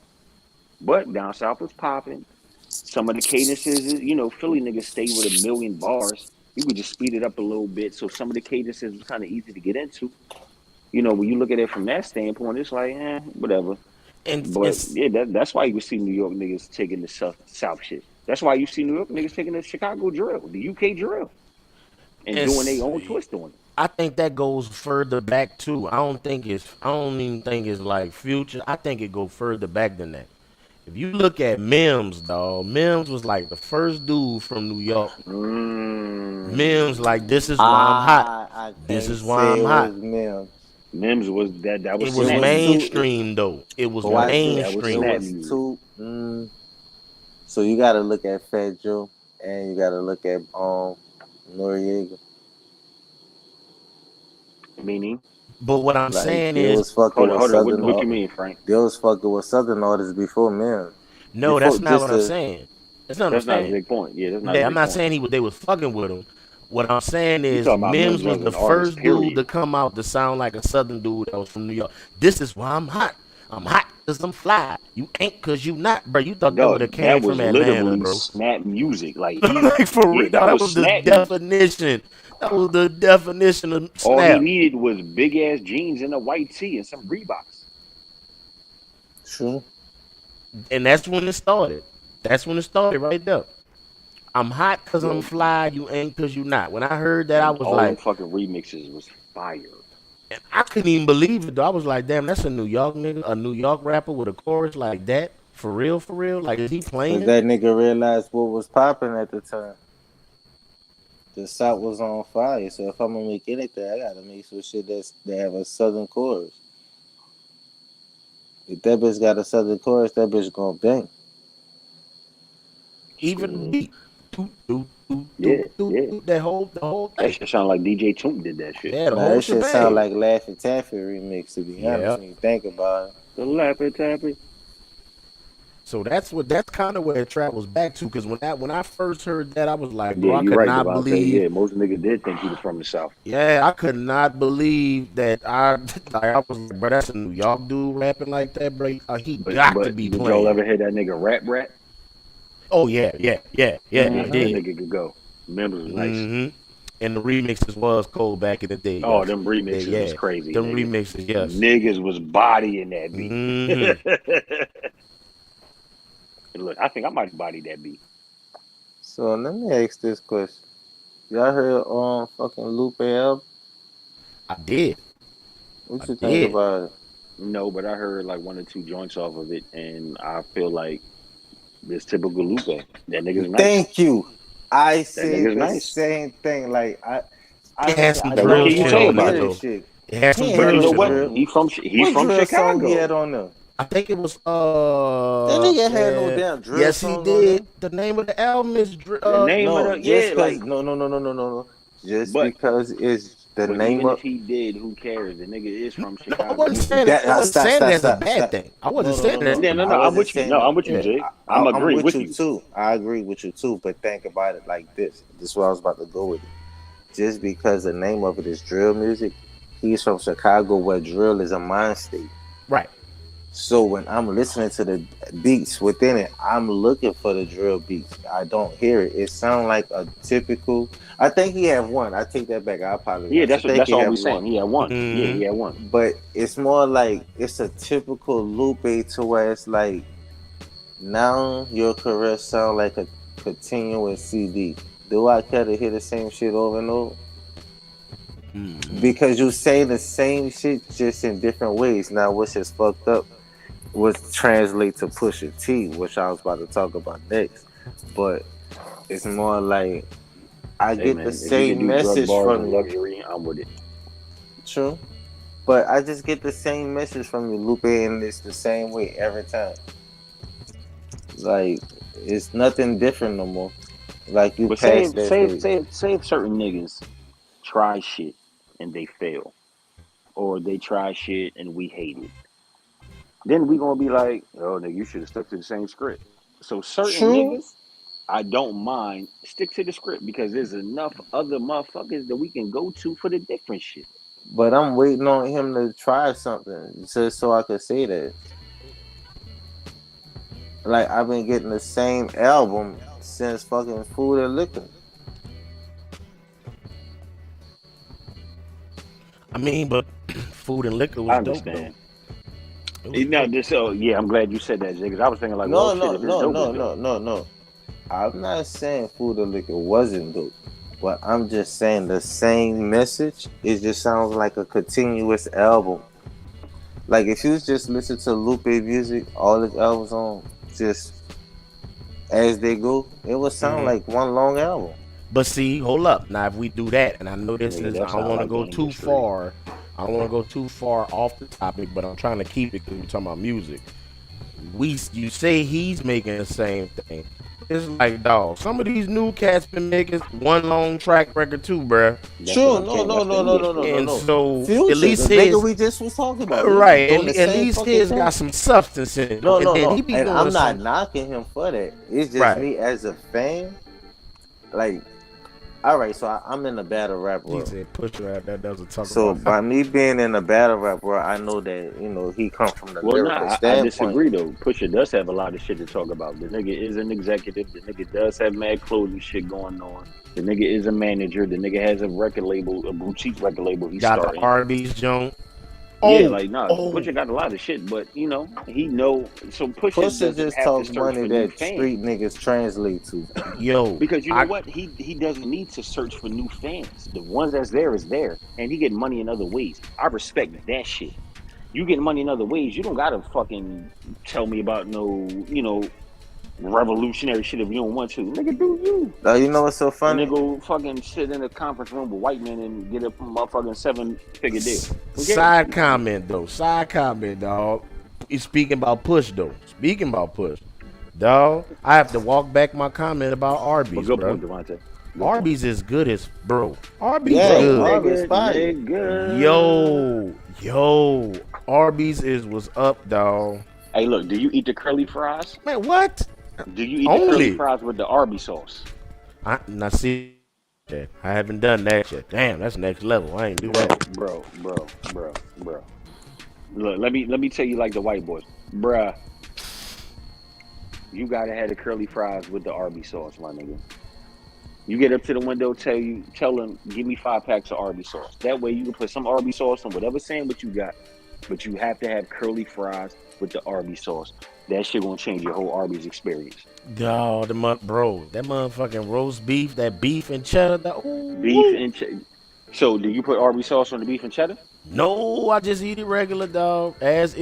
But down south was popping. Some of the cadences, Philly niggas stay with a million bars. You could just speed it up a little bit. So some of the cadences was kind of easy to get into. When you look at it from that standpoint, it's like, whatever. and But it's yeah, that's why you see New York niggas taking the South shit. That's why you see New York niggas taking the Chicago drill, the UK drill, and doing it's their own twist on it. I think that goes further back too. I don't even think it's like Future. I think it go further back than that. If you look at Mims, dog, Mims was like the first dude from New York. Mims like this is why I'm hot. I This can't is why say I'm it hot. was Mims. Mims was that It was was It snap was music. too. mainstream though. It was But watch this. That was It mainstream. snap was music. too. So you got to look at Fat Joe, and you got to look at Noriega. Meaning, But what I'm Like saying they is, was fucking with hold on. Southern. What you mean, Frank? They was fucking with Southern artists before Mims. no, Before that's not just what I'm the saying. That's not what I'm That's not a saying. big point. Yeah, that's not a Yeah, I'm big not point. saying they was fucking with him. What I'm saying You is talking about Mims Mims was as the an artist? first dude Period. to come out to sound like a Southern dude that was from New York. This is why I'm hot. I'm hot because I'm fly. You ain't because you not, bro. You thought that would Dog, have that came was from Atlanta, literally bro. snap music. Like Like for real, yeah, no, that that was was the snap music. definition. That was the definition of All he snap. needed was big ass jeans and a white tee and some Reeboks. true. And that's when it started. That's when it started right there. I'm hot because I'm Yo, fly. You ain't because you not. When I heard that, I and was all them like, fucking remixes was fire. and I couldn't even believe it though. I was like, damn, that's a New York nigga, a New York rapper with a chorus like that. For real, for real. Like, is he Cause playing? that nigga realized what was popping at the time. The South was on fire. So if I'm gonna make anything, I gotta make some shit that have a Southern chorus. If that bitch got a Southern chorus, that bitch gonna bang. Even the Shit. beat. Doot, doot, doot, Yeah, doot, doot, yeah. doot, the whole That thing. shit sound like DJ Toon did that shit. Yeah, the Now whole that shit sound shebang. like Laffy Taffy remix. To be Yeah. honest, when you think about it. The Lappy Tappy. So that's kind of where it travels back to. Because when I first heard that, I was like, Yeah, bro, I you're could right, not Devontae. believe. Yeah, most niggas did think he was from the South. Yeah, I could not believe that I was like, bro, that's a New York dude rapping like that, bro. He got to But be did y'all playing. ever hear that nigga rap? Oh yeah, I Yeah, that did. nigga could go. Members was nice. And the remixes was cold back in the day. Oh, Yes, them remixes was yeah, crazy, them nigga. remixes. Yes. Niggas was bodying that beat. Mm-hmm. Look, I think I might body that beat. So let me ask this question. Y'all heard fucking Lupe album? I did. What I you think did. about it? No, but I heard like one or two joints off of it, and I feel like this typical Lupe. That nigga's nice. Thank you. I That said nigga's the nice. same thing. Like It had some So what drill can you shit say on about it it? though. Shit. It had He some ain't But had you drill no know shit what? on drill. it. He's What from drill song he Chicago. had on there? I think it was That nigga had no damn drill yes, he songs on did. there. The name of the album is The name of No, the just cause like. no. Just But because it's The But name even of if he did, who cares? The nigga is from No, I Chicago. wasn't saying that. I wasn't Stop, saying stop, that's a stop, bad stop. thing. I wasn't No, no, saying no, that. no. Yeah, no, I no, I'm wasn't with you. saying No, that. I'm with you, Yeah. Jay. I'm I'm agreeing with with you you. too. I agree with you too. But think about it like this. This is where I was about to go with it. Just because the name of it is drill music, he's from Chicago, where drill is a mind state. Right. So when I'm listening to the beats within it, I'm looking for the drill beats. I don't hear it. It sounds like a typical. I think he have one. I take that back. I Yeah, apologize. I think that's he all have we one. saying. He had one. Yeah, he Mm-hmm. had one. But it's more like it's a typical Lupe to where it's like now your career sound like a continuous CD. Do I care to hear the same shit over and over? Because you say the same shit just in different ways. Now, what's just fucked up was translate to Pusha T, which I was about to talk about next. But it's more like I Hey get the man, if you can same do drug message bars from and you. luxury, I'm with it. True. But I just get the same message from you, Lupe, and it's the same way every time. Like it's nothing different no more. Like you But say passed if that say if stage. say if, say if certain niggas try shit and they fail, or they try shit and we hate it, then we gonna be like, oh nigga, you should have stuck to the same script. So certain True. niggas, I don't mind stick to the script because there's enough other motherfuckers that we can go to for the different shit. But I'm waiting on him to try something just so I could say that. Like I've been getting the same album since fucking Food and Liquor. I mean, but Food and Liquor I was dope though. understand. It was Now dope. this, oh yeah, I'm glad you said that, Jay, because I was thinking like, well, No, shit, no, if it's no, dope, it's no, dope. no, no, no. I'm not saying Food and Liquor wasn't dope. But I'm just saying the same message. It just sounds like a continuous album. Like if you just listen to Lupe music, all his albums on just as they go, it would sound Hmm. like one long album. But see, hold up. Now, if we do that, and I know this Nigga, is, I that's don't not want to like the go too industry. far. I don't want to go too far off the topic, but I'm trying to keep it because we're talking about music. You say he's making the same thing. It's like, dog, some of these new cats been making one long track record too, bruh. That's what True, I'm no, saying. no, That's the no, no, no, no, industry. no, And no. so, at Future, the least nigga his, we just was talking about, he be right, doing the at same least fucking his thing. got some substance in it. No, And no, then no. he be And doing I'm not some, knocking him for that. It's just right. me as a fan. Like, all right, so I'm in the battle rap He world. said, push her out. That doesn't talk So about. by me being in the battle rap world, I know that he come from the Well, lyrical nah, I standpoint. disagree though. Pusha does have a lot of shit to talk about. The nigga is an executive. The nigga does have mad clothing shit going on. The nigga is a manager. The nigga has a record label, a boutique record label he's Got the starting. Arby's joint. Yeah, Oh, like nah, oh. Pusha got a lot of shit, but he know. So Pusha Pusha doesn't just have to talk search money for new that fans street niggas translate to. Yo, because you know I what? He doesn't need to search for new fans. The ones that's there is there, and he getting money in other ways. I respect that shit. You getting money in other ways. You don't gotta fucking tell me about no, revolutionary shit if you don't want to. Nigga, do you? You know what's so And then funny? go fucking sit in a conference room with white men and get a motherfucking 7-figure deal. Who cares? side comment though. Side comment, dog. He's speaking about Push though. Speaking about Push, dog. I have to walk back my comment about But Arby's, good bro. point, Devontae. Good Arby's is good as bro. Arby's Yeah, Bro, good. Arby's nigga, fire. Yo, Arby's is what's up, dog. Hey, look, do you eat the curly fries? Man, what? Do you eat the curly Only. fries with the Arby sauce? Now see, I haven't done that yet. Damn, that's next level. I ain't do that. Bro. Look, let me tell you like the white boys. Bruh, you gotta have the curly fries with the Arby sauce, my nigga. You get up to the window, tell them, give me 5 packs of Arby sauce. That way you can put some Arby sauce on whatever sandwich you got, but you have to have curly fries with the Arby sauce. That shit gonna change your whole Arby's experience. Dog, bro, that motherfucking roast beef, that beef and cheddar. Beef and cheddar. So, do you put Arby sauce on the beef and cheddar? No, I just eat it regular, dog. As